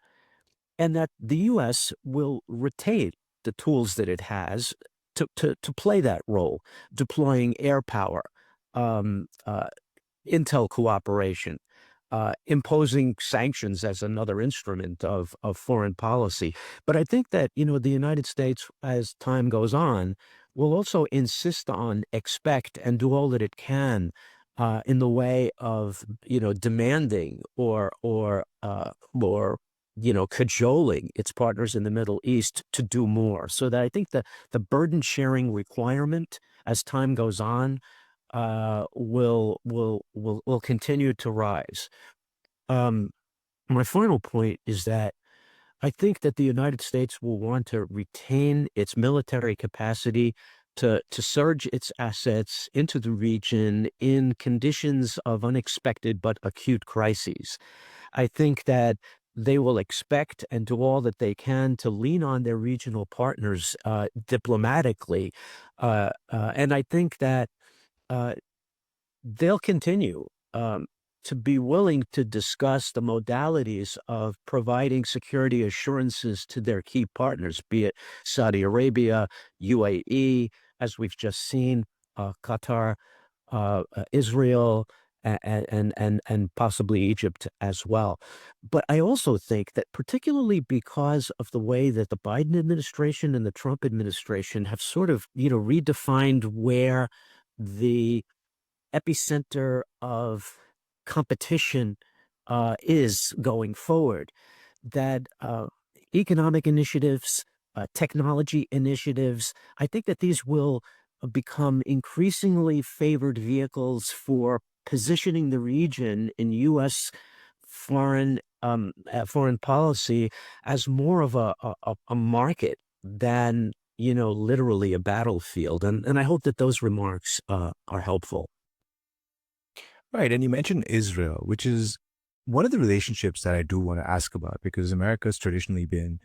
and that the U.S. will retain the tools that it has to play that role, deploying air power, um, uh, intel cooperation, imposing sanctions as another instrument of foreign policy. But I think that, the United States, as time goes on, will also insist on, expect, and do all that it can in the way of, demanding or cajoling its partners in the Middle East to do more. So that I think the burden sharing requirement as time goes on will continue to rise. My final point is that I think that the United States will want to retain its military capacity to surge its assets into the region in conditions of unexpected but acute crises. I think that they will expect and do all that they can to lean on their regional partners diplomatically. And I think that uh, they'll continue to be willing to discuss the modalities of providing security assurances to their key partners, be it Saudi Arabia, UAE, as we've just seen, Qatar, Israel, and possibly Egypt as well. But I also think that particularly because of the way that the Biden administration and the Trump administration have sort of, redefined where the epicenter of competition is going forward, that economic initiatives, technology initiatives, I think that these will become increasingly favored vehicles for positioning the region in U.S. foreign policy as more of a market than, literally a battlefield. And I hope that those remarks are helpful. Right. And you mentioned Israel, which is one of the relationships that I do want to ask about because America's traditionally been,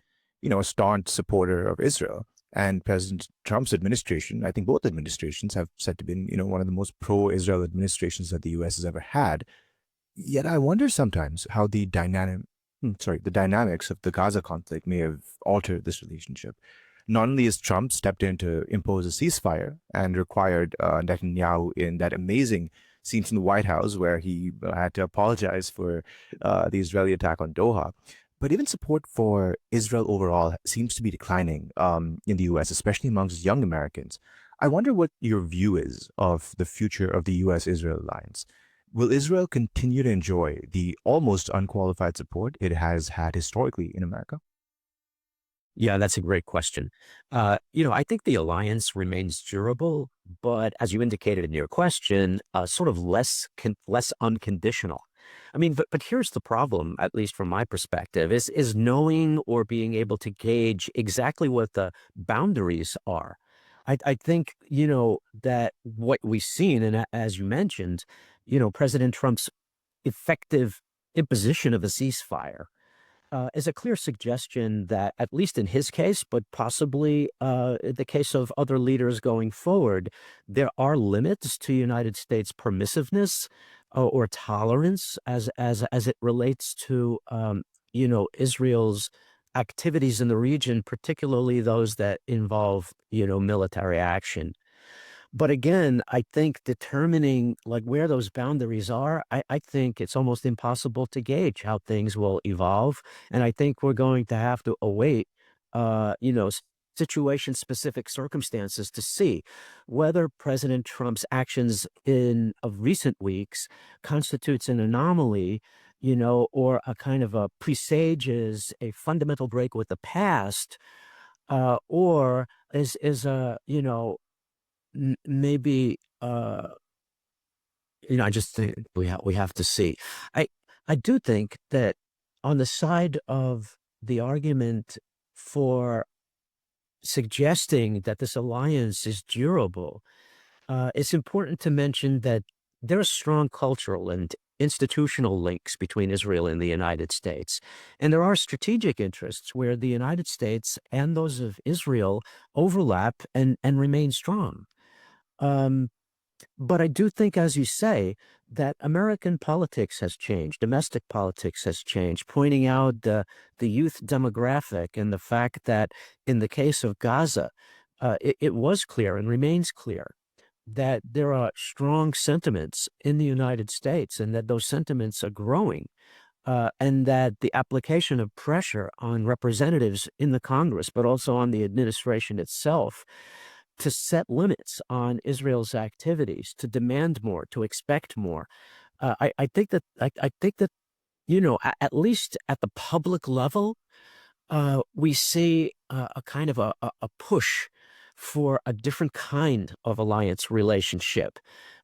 a staunch supporter of Israel. And President Trump's administration, I think both administrations have said to be, one of the most pro-Israel administrations that the U.S. has ever had. Yet I wonder sometimes how the dynamics of the Gaza conflict may have altered this relationship. Not only has Trump stepped in to impose a ceasefire and required Netanyahu in that amazing scenes in the White House where he had to apologize for the Israeli attack on Doha. But even support for Israel overall seems to be declining in the U.S., especially amongst young Americans. I wonder what your view is of the future of the U.S.-Israel alliance. Will Israel continue to enjoy the almost unqualified support it has had historically in America? Yeah, that's a great question. I think the alliance remains durable, but as you indicated in your question, sort of less unconditional. I mean, but here's the problem, at least from my perspective, is knowing or being able to gauge exactly what the boundaries are. I think, that what we've seen, and as you mentioned, President Trump's effective imposition of a ceasefire is a clear suggestion that, at least in his case, but possibly the case of other leaders going forward, there are limits to United States permissiveness or tolerance as it relates to Israel's activities in the region, particularly those that involve military action. But again, I think determining like where those boundaries are, I think it's almost impossible to gauge how things will evolve. And I think we're going to have to await, situation specific circumstances to see whether President Trump's actions in of recent weeks constitutes an anomaly, or a kind of a presages a fundamental break with the past, or is a, maybe, I just think we have to see. I I do think that on the side of the argument for suggesting that this alliance is durable, it's important to mention that there are strong cultural and institutional links between Israel and the United States. And there are strategic interests where the United States and those of Israel overlap and remain strong. Um, but I do think, as you say, that American politics has changed, domestic politics has changed, pointing out the youth demographic and the fact that in the case of Gaza, it was clear and remains clear that there are strong sentiments in the United States and that those sentiments are growing, and that the application of pressure on representatives in the Congress, but also on the administration itself, to set limits on Israel's activities, to demand more, to expect more. I think that I think that at least at the public level, we see a kind of a push for a different kind of alliance relationship.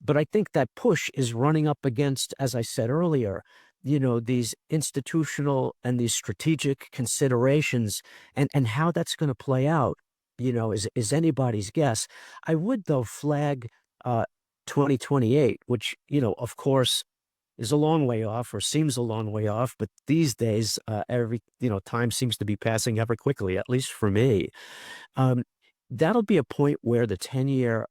But I think that push is running up against, as I said earlier, these institutional and these strategic considerations, and how that's going to play out, is anybody's guess. I would, though, flag 2028, which, of course, is a long way off or seems a long way off, but these days, time seems to be passing ever quickly, at least for me. Um, that'll be a point where the 10-year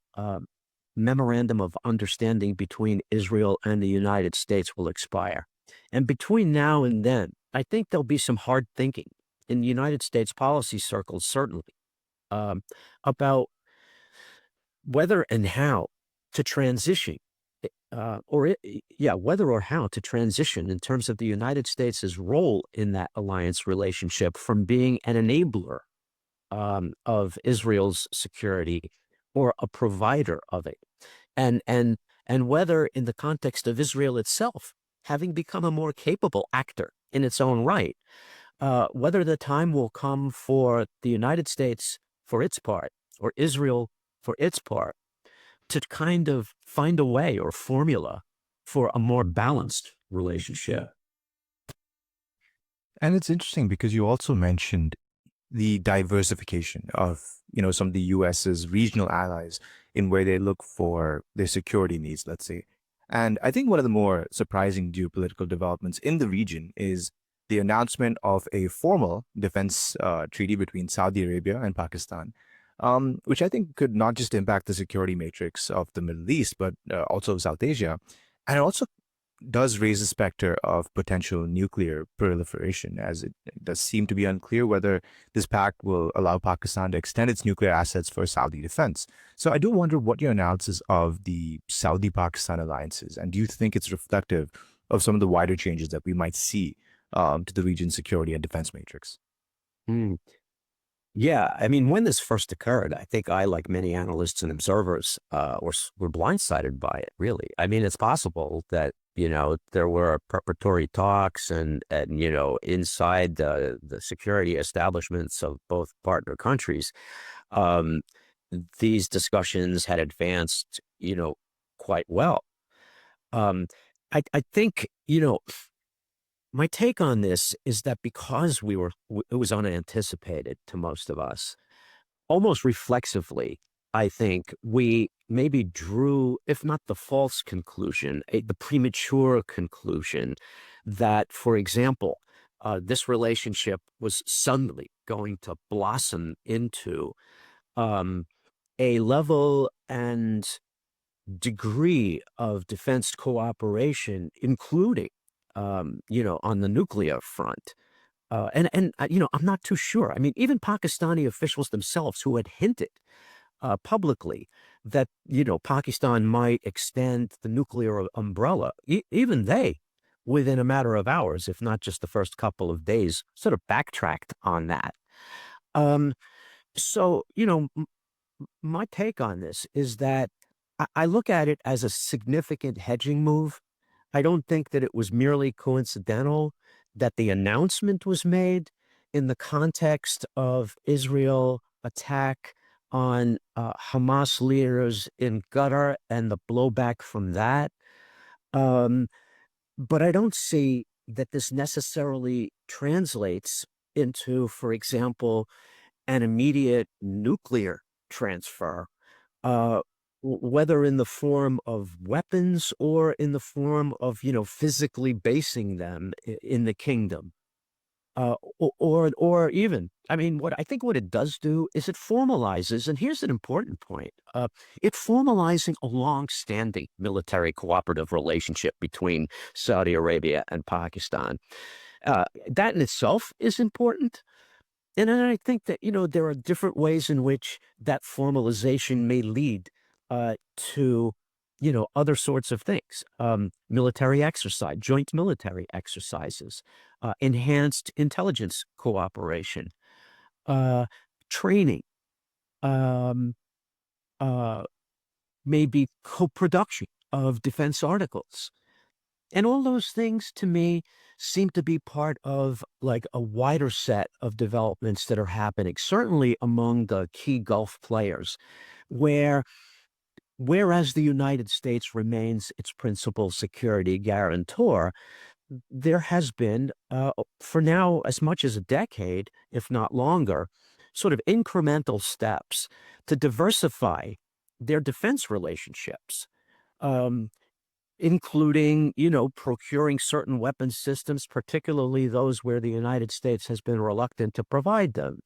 memorandum of understanding between Israel and the United States will expire. And between now and then, I think there'll be some hard thinking in the United States policy circles, certainly, um, about whether and how to transition, whether or how to transition in terms of the United States' role in that alliance relationship from being an enabler of Israel's security or a provider of it, and whether, in the context of Israel itself, having become a more capable actor in its own right, whether the time will come for the United States for its part, or Israel for its part, to kind of find a way or formula for a more balanced relationship. And it's interesting because you also mentioned the diversification of, some of the US's regional allies in where they look for their security needs, let's say. And I think one of the more surprising geopolitical developments in the region is the announcement of a formal defense treaty between Saudi Arabia and Pakistan, which I think could not just impact the security matrix of the Middle East, but also of South Asia. And it also does raise the specter of potential nuclear proliferation, as it does seem to be unclear whether this pact will allow Pakistan to extend its nuclear assets for Saudi defense. So I do wonder what your analysis of the Saudi-Pakistan alliance is, and do you think it's reflective of some of the wider changes that we might see to the region's security and defense matrix? Hmm. Yeah, I mean, when this first occurred, I think I, like many analysts and observers, were blindsided by it, really. I mean, it's possible that, there were preparatory talks and inside the security establishments of both partner countries, um, these discussions had advanced, quite well. Um, I think, my take on this is that because it was unanticipated to most of us, almost reflexively, I think we maybe drew, if not the false conclusion, the premature conclusion that, for example, this relationship was suddenly going to blossom into um, a level and degree of defense cooperation, including, on the nuclear front. I'm not too sure. I mean, even Pakistani officials themselves who had hinted publicly that, Pakistan might extend the nuclear umbrella, even they, within a matter of hours, if not just the first couple of days, sort of backtracked on that. Um, so, my take on this is that I look at it as a significant hedging move. I don't think that it was merely coincidental that the announcement was made in the context of Israel attack on Hamas leaders in Qatar and the blowback from that. Um, but I don't see that this necessarily translates into, for example, an immediate nuclear transfer, uh, whether in the form of weapons or in the form of, physically basing them in the kingdom. Or even, I mean, what it does do is it formalizes, and here's an important point, it formalizing a long-standing military cooperative relationship between Saudi Arabia and Pakistan. That in itself is important. And then I think that, there are different ways in which that formalization may lead to, other sorts of things, military exercise, joint military exercises, enhanced intelligence cooperation, training, um, uh, maybe co-production of defense articles. And all those things to me seem to be part of like a wider set of developments that are happening, certainly among the key Gulf players, where whereas the United States remains its principal security guarantor, there has been, for now, as much as a decade, if not longer, sort of incremental steps to diversify their defense relationships. Um, Including, procuring certain weapons systems, particularly those where the United States has been reluctant to provide them.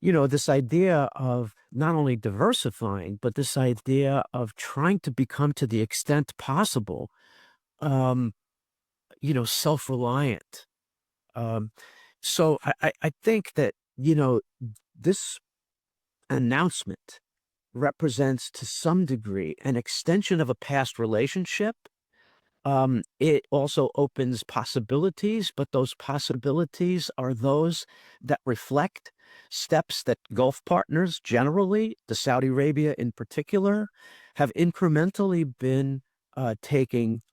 This idea of not only diversifying, but this idea of trying to become, to the extent possible, um, self-reliant. Um, so I think that, this announcement represents to some degree an extension of a past relationship. It also opens possibilities, but those possibilities are those that reflect steps that Gulf partners generally, the Saudi Arabia in particular, have incrementally been taking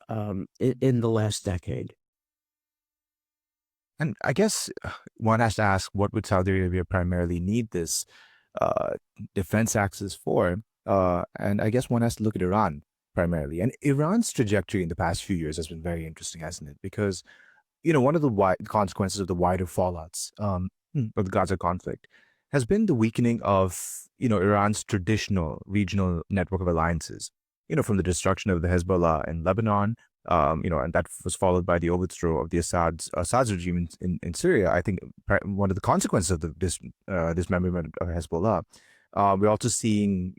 in the last decade. And I guess one has to ask, what would Saudi Arabia primarily need this uh, defense axis for? And I guess one has to look at Iran primarily. And Iran's trajectory in the past few years has been very interesting, hasn't it? Because, one of the consequences of the wider fallouts of the Gaza conflict has been the weakening of, Iran's traditional regional network of alliances, from the destruction of the Hezbollah in Lebanon, and that was followed by the overthrow of the Assad's regime in Syria. I think one of the consequences of this dismemberment of Hezbollah, we're also seeing,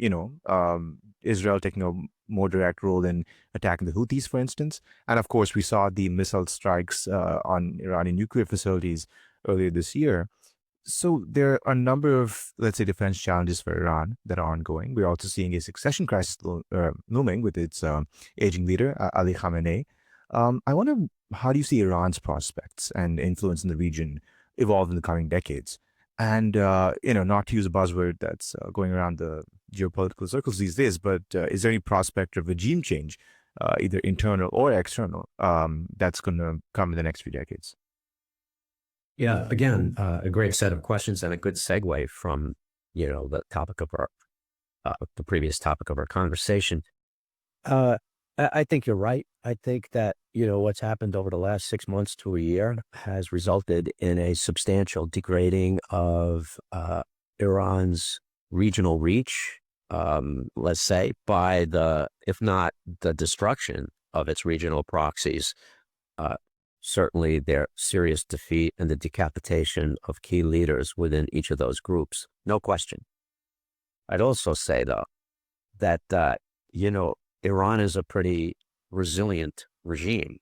Israel taking a more direct role in attacking the Houthis, for instance. And of course, we saw the missile strikes on Iranian nuclear facilities earlier this year. So there are a number of, let's say, defense challenges for Iran that are ongoing. We're also seeing a succession crisis looming with its aging leader, Ali Khamenei. I wonder, how do you see Iran's prospects and influence in the region evolve in the coming decades? And, not to use a buzzword that's going around the geopolitical circles these days, but is there any prospect of regime change, either internal or external, that's going to come in the next few decades? Yeah, again, a great set of questions and a good segue from, the topic of the previous topic of our conversation. I think you're right. I think that, what's happened over the last 6 months to a year has resulted in a substantial degrading of Iran's regional reach, let's say, by if not the destruction of its regional proxies, certainly their serious defeat and the decapitation of key leaders within each of those groups. No question. I'd also say, though, that, Iran is a pretty resilient regime,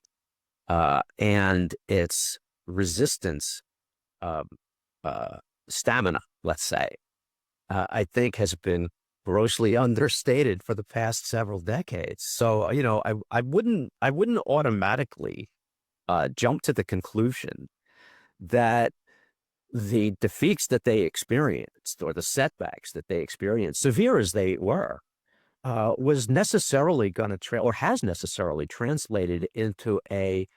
and its resistance stamina, let's say, I think has been grossly understated for the past several decades. So, I wouldn't automatically jump to the conclusion that the defeats that they experienced or the setbacks that they experienced, severe as they were, was necessarily going to or has necessarily translated into a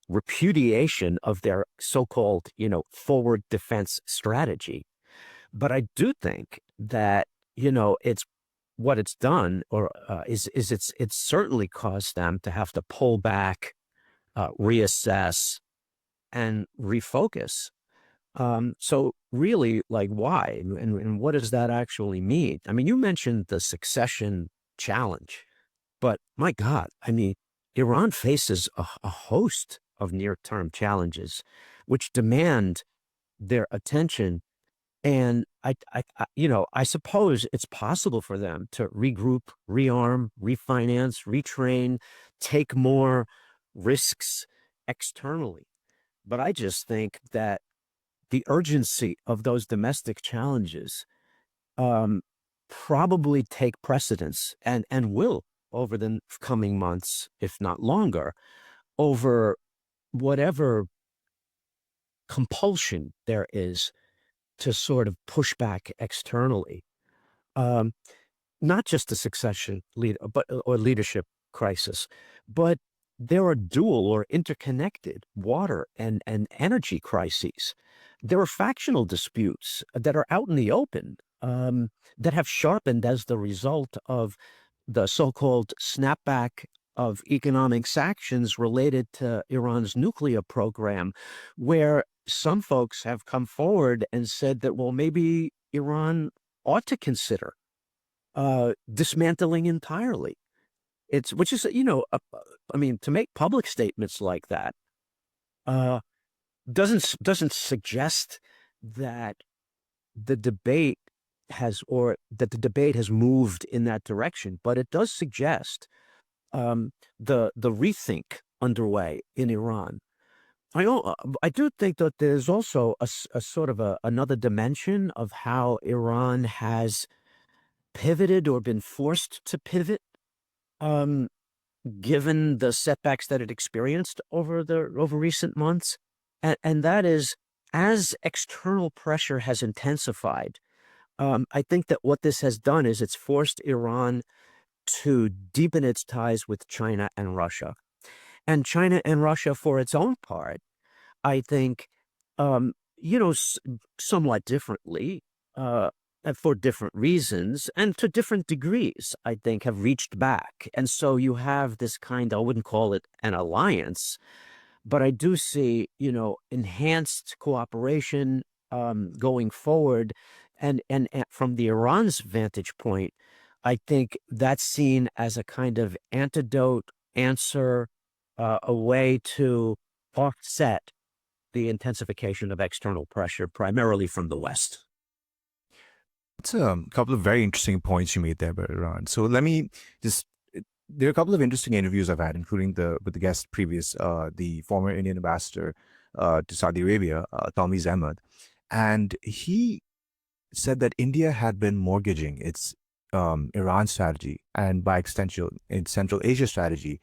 repudiation of their so-called, forward defense strategy. But I do think that, it's what it's done, or is it's certainly caused them to have to pull back, reassess, and refocus. So really, like, why and what does that actually mean? I mean, you mentioned the succession challenge, but my God, I mean, Iran faces a host of near-term challenges which demand their attention. And I suppose it's possible for them to regroup, rearm, refinance, retrain, take more risks externally. But I just think that the urgency of those domestic challenges, um, probably take precedence and will over the coming months, if not longer, over whatever compulsion there is to sort of push back externally. Um, Not just a succession or leadership crisis, but there are dual or interconnected water and energy crises. There are factional disputes that are out in the open, that have sharpened as the result of the so-called snapback of economic sanctions related to Iran's nuclear program, where some folks have come forward and said that, well, maybe Iran ought to consider dismantling entirely. Which is, I mean, to make public statements like that uh, doesn't suggest that the debate has moved in that direction, but it does suggest the rethink underway in Iran. I do think that there's also a sort of another dimension of how Iran has pivoted or been forced to pivot, um, given the setbacks that it experienced over recent months, and that is, as external pressure has intensified. I think that what this has done is it's forced Iran to deepen its ties with China and Russia. And China and Russia, for its own part, I think, somewhat differently, and for different reasons and to different degrees, I think, have reached back. And so you have this kind, I wouldn't call it an alliance, but I do see, enhanced cooperation going forward. And from the Iran's vantage point, I think that's seen as a kind of antidote, answer, a way to offset the intensification of external pressure, primarily from the West. It's a couple of very interesting points you made there, Ron. So let me just. There are a couple of interesting interviews I've had, including with the guest previous, the former Indian ambassador to Saudi Arabia, Talmiz Ahmad, and he said that India had been mortgaging its Iran strategy and, by extension, its Central Asia strategy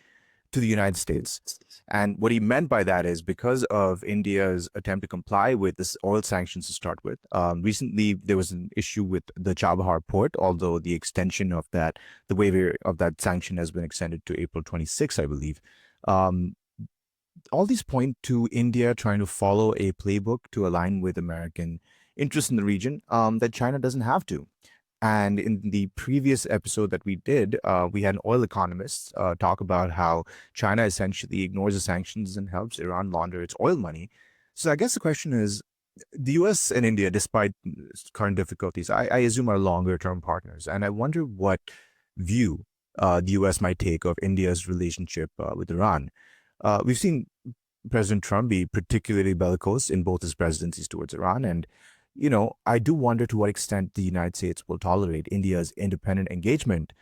to the United States. And what he meant by that is because of India's attempt to comply with this oil sanctions to start with. Recently, there was an issue with the Chabahar port, although the extension of that, the waiver of that sanction has been extended to April 26, I believe. All these point to India trying to follow a playbook to align with American interests in the region that China doesn't have to. And in the previous episode that we did, we had an oil economist talk about how China essentially ignores the sanctions and helps Iran launder its oil money. So I guess the question is, the US and India, despite current difficulties, I assume are longer term partners. And I wonder what view the US might take of India's relationship with Iran. We've seen President Trump be particularly bellicose in both his presidencies towards Iran. And I do wonder to what extent the United States will tolerate India's independent engagement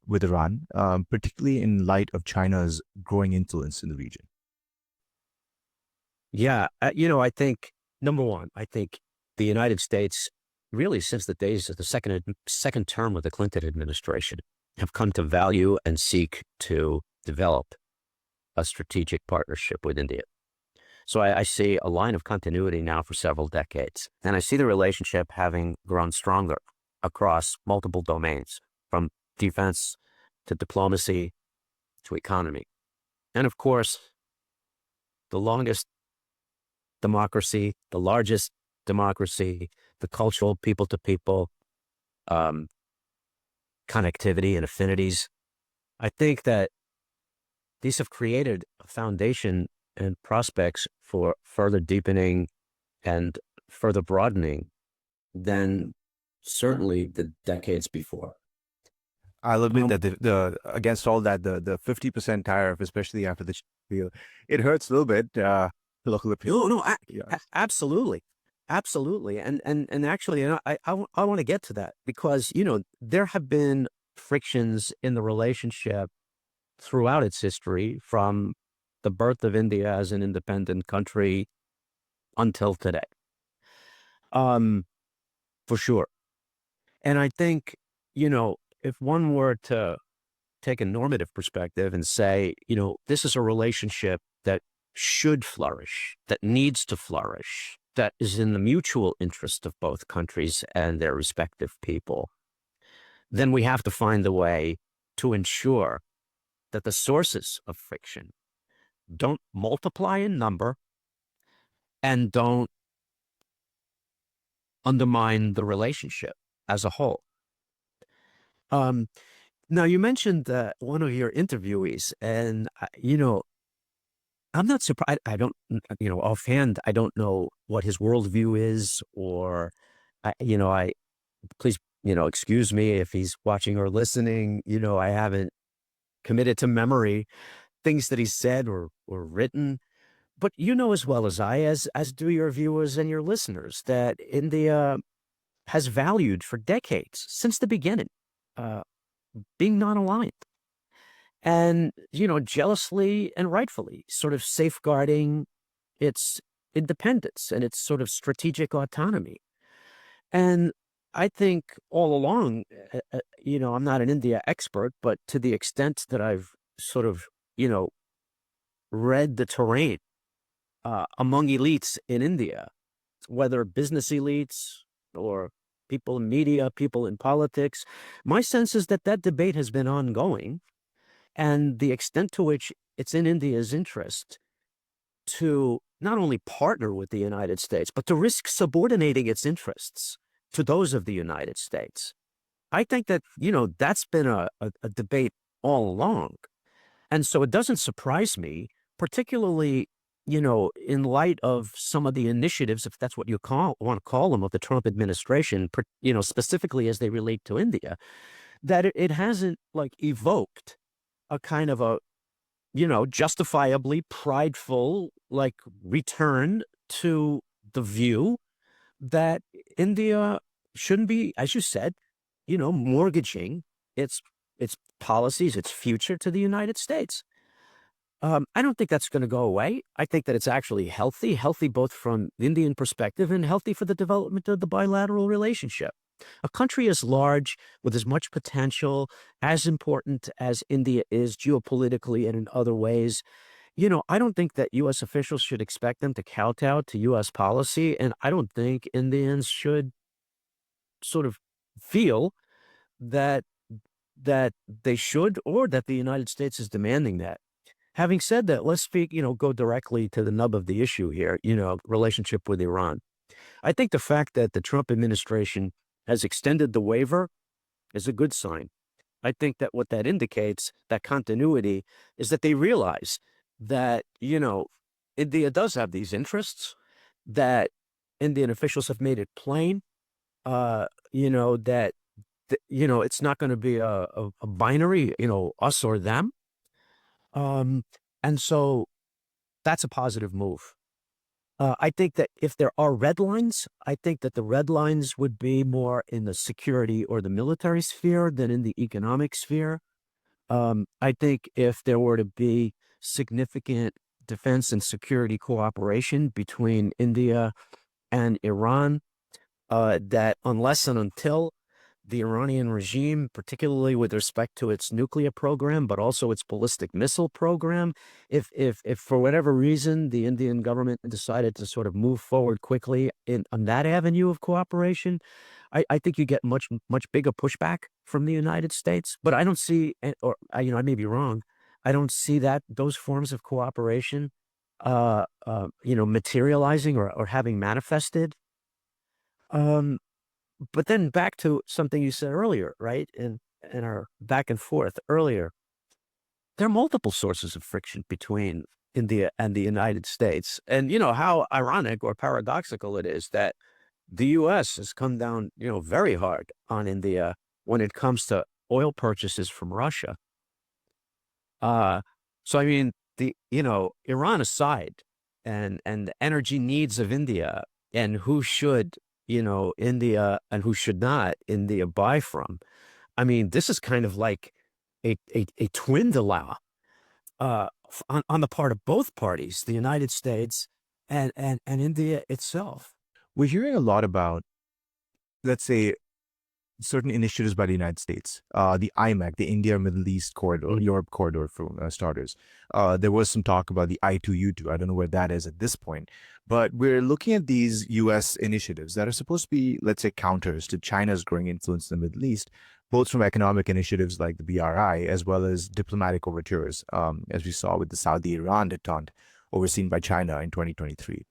with Iran, particularly in light of China's growing influence in the region. Yeah, I think, number one, I think the United States, really since the days of the second term of the Clinton administration, have come to value and seek to develop a strategic partnership with India. So I see a line of continuity now for several decades, and I see the relationship having grown stronger across multiple domains, from defense to diplomacy to economy. And of course, the longest democracy, the largest democracy, the cultural people-to-people connectivity and affinities. I think that these have created a foundation and prospects for further deepening and further broadening than certainly the decades before. I'll admit that the against all that, the 50% tariff, especially after the deal, it hurts a little bit. No, absolutely. Absolutely. And actually, I want to get to that because, there have been frictions in the relationship throughout its history, from the birth of India as an independent country until today. For sure. And I think if one were to take a normative perspective and say, this is a relationship that should flourish, that needs to flourish, that is in the mutual interest of both countries and their respective people, then we have to find a way to ensure that the sources of friction don't multiply in number and don't undermine the relationship as a whole. Now, you mentioned one of your interviewees, and, I'm not surprised. I don't, offhand, I don't know what his worldview is, or, please, excuse me if he's watching or listening. I haven't committed to memory things that he said or written. But you know as well as I, as do your viewers and your listeners, that India has valued for decades, since the beginning, uh, being non-aligned and, jealously and rightfully sort of safeguarding its independence and its sort of strategic autonomy. And I think all along, I'm not an India expert, but to the extent that I've sort of, read the terrain among elites in India, whether business elites or people in media, people in politics, my sense is that that debate has been ongoing, and the extent to which it's in India's interest to not only partner with the United States, but to risk subordinating its interests to those of the United States. I think that, that's been a debate all along. And so it doesn't surprise me, particularly, in light of some of the initiatives, if that's what you want to call them, of the Trump administration, specifically as they relate to India, that it hasn't like evoked a kind of a, justifiably prideful, like, return to the view that India shouldn't be, as you said, mortgaging its policies, its future to the United States. I don't think that's going to go away. I think that it's actually healthy both from the Indian perspective and healthy for the development of the bilateral relationship. A country as large, with as much potential, as important as India is geopolitically and in other ways, I don't think that U.S. officials should expect them to kowtow to U.S. policy, and I don't think Indians should sort of feel that they should, or that the United States is demanding that. Having said that, let's go directly to the nub of the issue here, relationship with Iran. I think the fact that the Trump administration has extended the waiver is a good sign. I think that what that indicates, that continuity, is that they realize that, India does have these interests, that Indian officials have made it plain, that, it's not going to be a binary, us or them. And so that's a positive move. I think that if there are red lines, I think that the red lines would be more in the security or the military sphere than in the economic sphere. I think if there were to be significant defense and security cooperation between India and Iran, that unless and until the Iranian regime, particularly with respect to its nuclear program, but also its ballistic missile program, if for whatever reason the Indian government decided to sort of move forward quickly on that avenue of cooperation, I think you get much bigger pushback from the United States. But I don't see, or I may be wrong, I don't see that those forms of cooperation, materializing or having manifested. But then back to something you said earlier, right? In our back and forth earlier, there are multiple sources of friction between India and the United States. And how ironic or paradoxical it is that the U.S. has come down, very hard on India when it comes to oil purchases from Russia. So I mean, Iran aside, and the energy needs of India, and who should India and who should not India buy from. I mean, this is kind of like a twin dilemma on the part of both parties, the United States and India itself. We're hearing a lot about, let's say, certain initiatives by the United States. The IMEC, the India Middle East corridor, Europe corridor for starters. There was some talk about the I2U2. I don't know where that is at this point, but we're looking at these U.S. initiatives that are supposed to be, let's say, counters to China's growing influence in the Middle East, both from economic initiatives like the BRI as well as diplomatic overtures, as we saw with the Saudi-Iran detente overseen by China in 2023.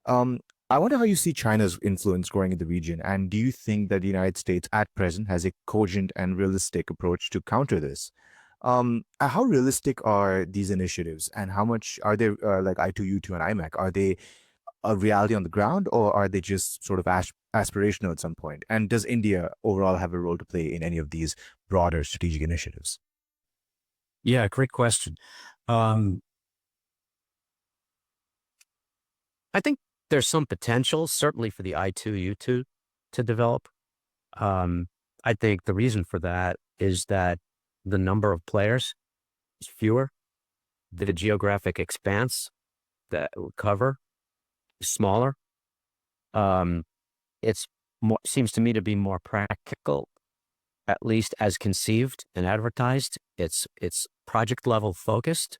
Um, I wonder how you see China's influence growing in the region, and do you think that the United States at present has a cogent and realistic approach to counter this? How realistic are these initiatives, and how much are they like I2U2 and IMEC? Are they a reality on the ground, or are they just sort of aspirational at some point? And does India overall have a role to play in any of these broader strategic initiatives? Yeah, great question. Um, I think there's some potential, certainly for the I2U2 to develop. I think the reason for that is that the number of players is fewer, the geographic expanse that it would cover is smaller. Um, it's more, seems to me to be more practical, at least as conceived and advertised. It's project level focused.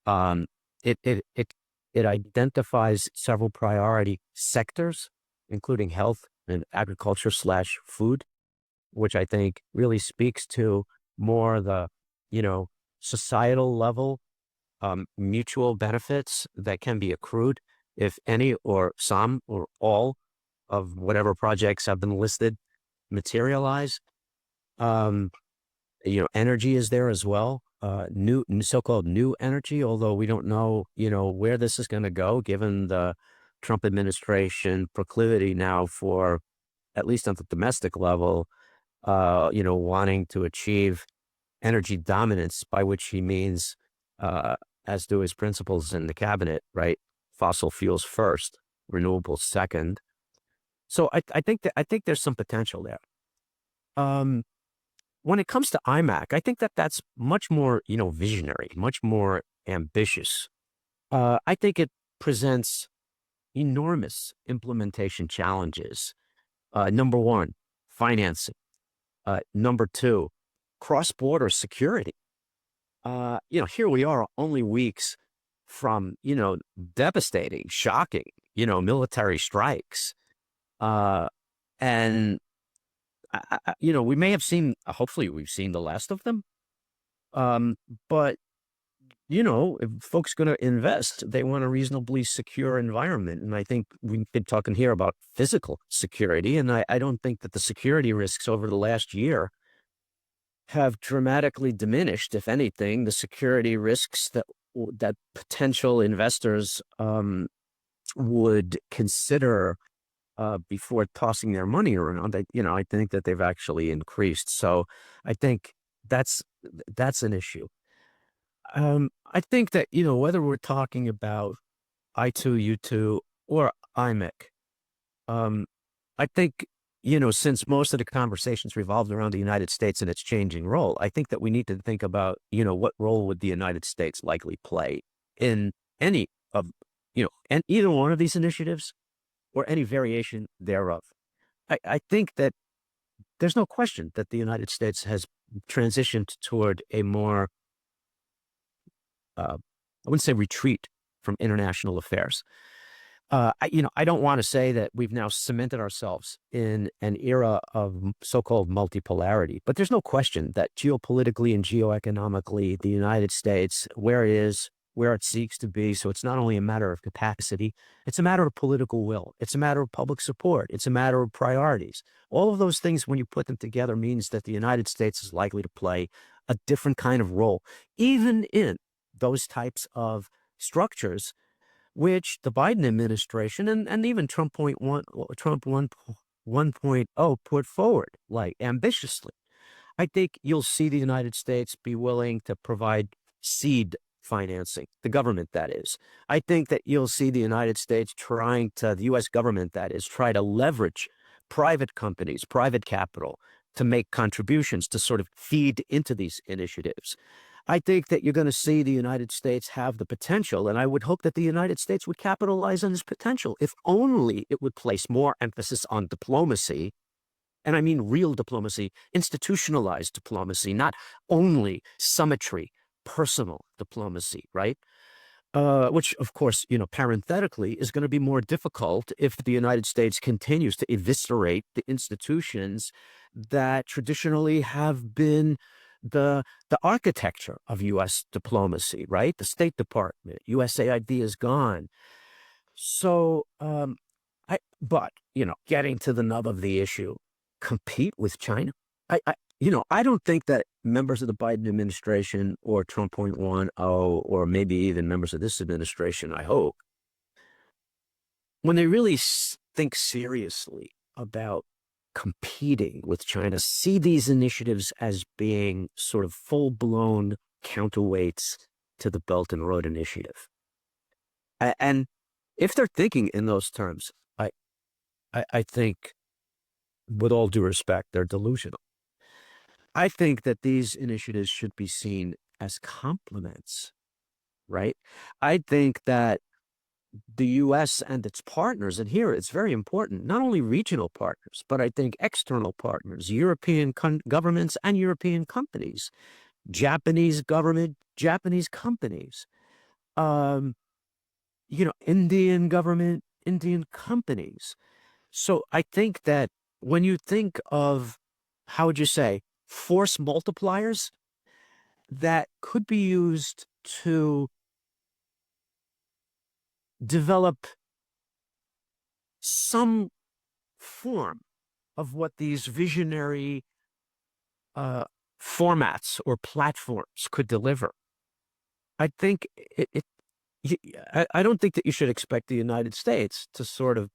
Um, it it it it identifies several priority sectors, including health and agriculture slash food, which I think really speaks to more the, you know, societal level mutual benefits that can be accrued if any or some or all of whatever projects have been listed materialize. Um, energy is there as well. So-called new energy, although we don't know, where this is going to go, given the Trump administration proclivity now for, at least on the domestic level, wanting to achieve energy dominance, by which he means, as do his principles in the cabinet, right? Fossil fuels first, renewables second. So I think there's some potential there. Um, when it comes to IMAC, I think that that's much more, visionary, much more ambitious. I think it presents enormous implementation challenges. Number one, financing. Number two, cross-border security. Here we are only weeks from, devastating, shocking, military strikes. And we may have seen, hopefully we've seen the last of them. But, if folks going to invest, they want a reasonably secure environment. And I think we've been talking here about physical security. And I don't think that the security risks over the last year have dramatically diminished. If anything, the security risks that potential investors would consider before tossing their money around, I think that they've actually increased. So I think that's an issue. I think that, whether we're talking about I2U2 or IMEC, I think, since most of the conversations revolved around the United States and its changing role, I think that we need to think about, what role would the United States likely play in any of, and either one of these initiatives or any variation thereof. I think that there's no question that the United States has transitioned toward a more, I wouldn't say retreat from international affairs. I don't want to say that we've now cemented ourselves in an era of so-called multipolarity, but there's no question that geopolitically and geoeconomically, the United States, where it is, where it seeks to be. So it's not only a matter of capacity, it's a matter of political will. It's a matter of public support. It's a matter of priorities. All of those things, when you put them together, means that the United States is likely to play a different kind of role, even in those types of structures, which the Biden administration and even Trump 1.0 put forward, like ambitiously. I think you'll see the United States be willing to provide seed financing, the government that is. I think that you'll see the United States the U.S. government that is, try to leverage private companies, private capital, to make contributions to sort of feed into these initiatives. I think that you're going to see the United States have the potential, and I would hope that the United States would capitalize on this potential, if only it would place more emphasis on diplomacy and I mean real diplomacy, institutionalized diplomacy, not only summitry, personal diplomacy, right? Which, of course, parenthetically, is going to be more difficult if the United States continues to eviscerate the institutions that traditionally have been the architecture of U.S. diplomacy, right? The State Department, USAID is gone. So, but getting to the nub of the issue, compete with China. I don't think that members of the Biden administration or Trump 1.0, or maybe even members of this administration, I hope, when they really think seriously about competing with China, see these initiatives as being sort of full-blown counterweights to the Belt and Road Initiative. And if they're thinking in those terms, I think, with all due respect, they're delusional. I think that these initiatives should be seen as complements, right? I think that the U.S. and its partners, and here it's very important, not only regional partners, but I think external partners, European governments and European companies, Japanese government, Japanese companies, Indian government, Indian companies. So I think that when you think of, how would you say, force multipliers that could be used to develop some form of what these visionary formats or platforms could deliver, I think I don't think that you should expect the United States to sort of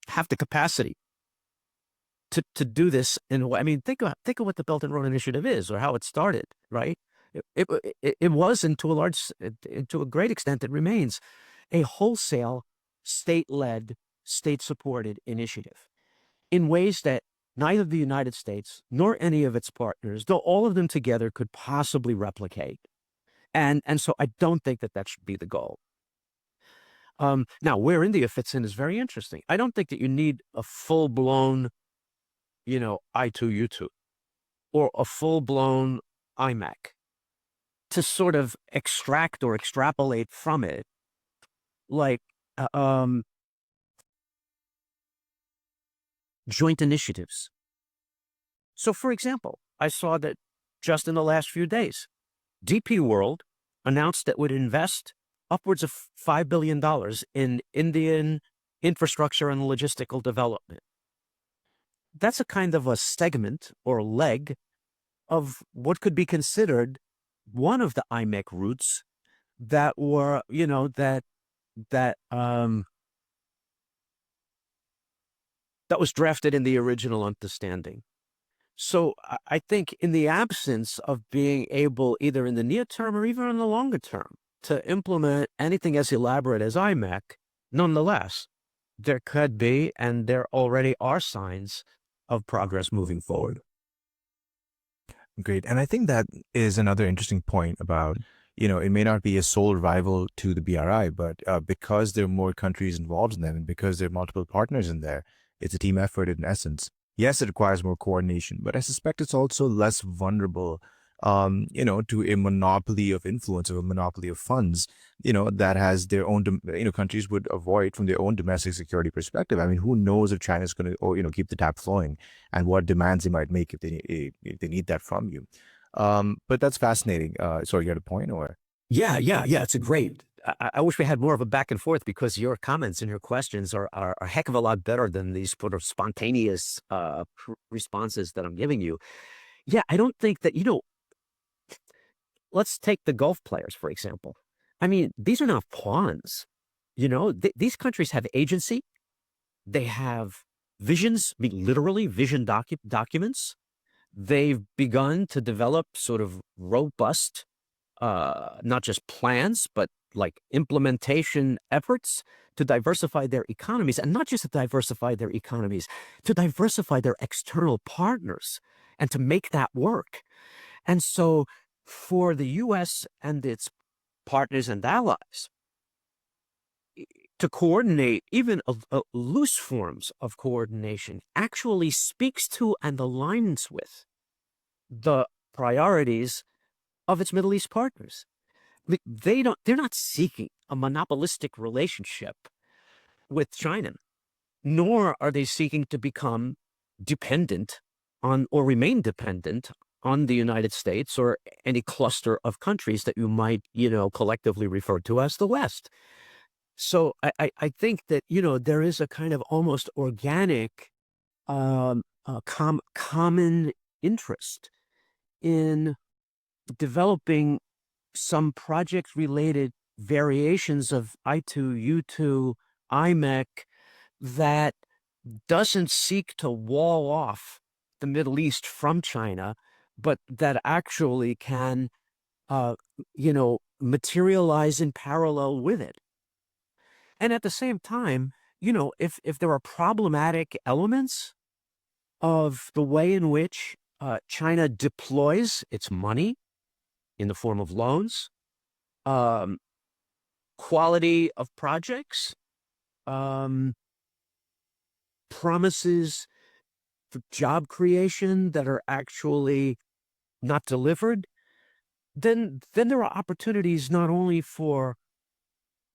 have the capacity to do this in a way. I mean, think of what the Belt and Road Initiative is, or how it started, right? It was, and to a great extent, it remains a wholesale state-led, state-supported initiative in ways that neither the United States nor any of its partners, though all of them together, could possibly replicate. And so I don't think that should be the goal. Now, where India fits in is very interesting. I don't think that you need a full-blown, I2U2 or a full-blown IMEC to sort of extract or extrapolate from it, like joint initiatives. So, for example, I saw that just in the last few days, DP World announced that it would invest upwards of $5 billion in Indian infrastructure and logistical development. That's a kind of a segment or leg of what could be considered one of the IMEC routes that were, that was drafted in the original understanding. So I think in the absence of being able, either in the near term or even in the longer term, to implement anything as elaborate as IMEC, nonetheless, there could be, and there already are, signs of progress moving forward. Great. And I think that is another interesting point about, it may not be a sole rival to the BRI, but because there are more countries involved in them and because there are multiple partners in there, it's a team effort in essence. Yes, it requires more coordination, but I suspect it's also less vulnerable, to a monopoly of influence or a monopoly of funds, that has their own, countries would avoid from their own domestic security perspective. I mean, who knows if China's going to, keep the tap flowing and what demands they might make if they need that from you. But that's fascinating. Sorry, you had a point, or? Yeah. It's a great. I wish we had more of a back and forth, because your comments and your questions are a heck of a lot better than these sort of spontaneous responses that I'm giving you. Yeah, I don't think that, let's take the Gulf players, for example. I mean, these are not pawns. These countries have agency. They have visions, literally vision documents. They've begun to develop sort of robust, not just plans, but like implementation efforts to diversify their economies, and not just to diversify their economies, to diversify their external partners and to make that work. And so for the U.S. and its partners and allies to coordinate, even loose forms of coordination, actually speaks to and aligns with the priorities of its Middle East partners. They're not seeking a monopolistic relationship with China, nor are they seeking to become dependent on or remain dependent on the United States or any cluster of countries that you might, collectively refer to as the West. So I think that, there is a kind of almost organic common interest in developing some project-related variations of I2, U2, IMEC that doesn't seek to wall off the Middle East from China, but that actually can, materialize in parallel with it. And at the same time, if there are problematic elements of the way in which China deploys its money in the form of loans, quality of projects, promises for job creation that are actually not delivered, then there are opportunities not only for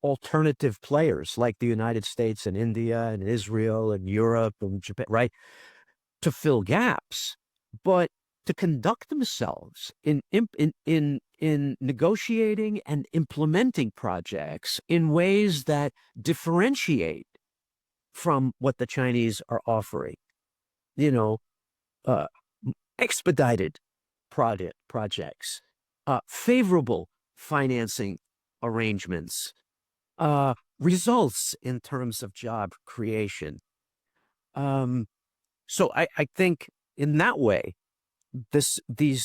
alternative players like the United States and India and Israel and Europe and Japan, right, to fill gaps, but to conduct themselves in negotiating and implementing projects in ways that differentiate from what the Chinese are offering. Expedited projects, favorable financing arrangements, results in terms of job creation. So I think in that way, these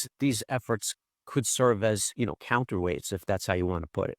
efforts could serve as, counterweights, if that's how you want to put it.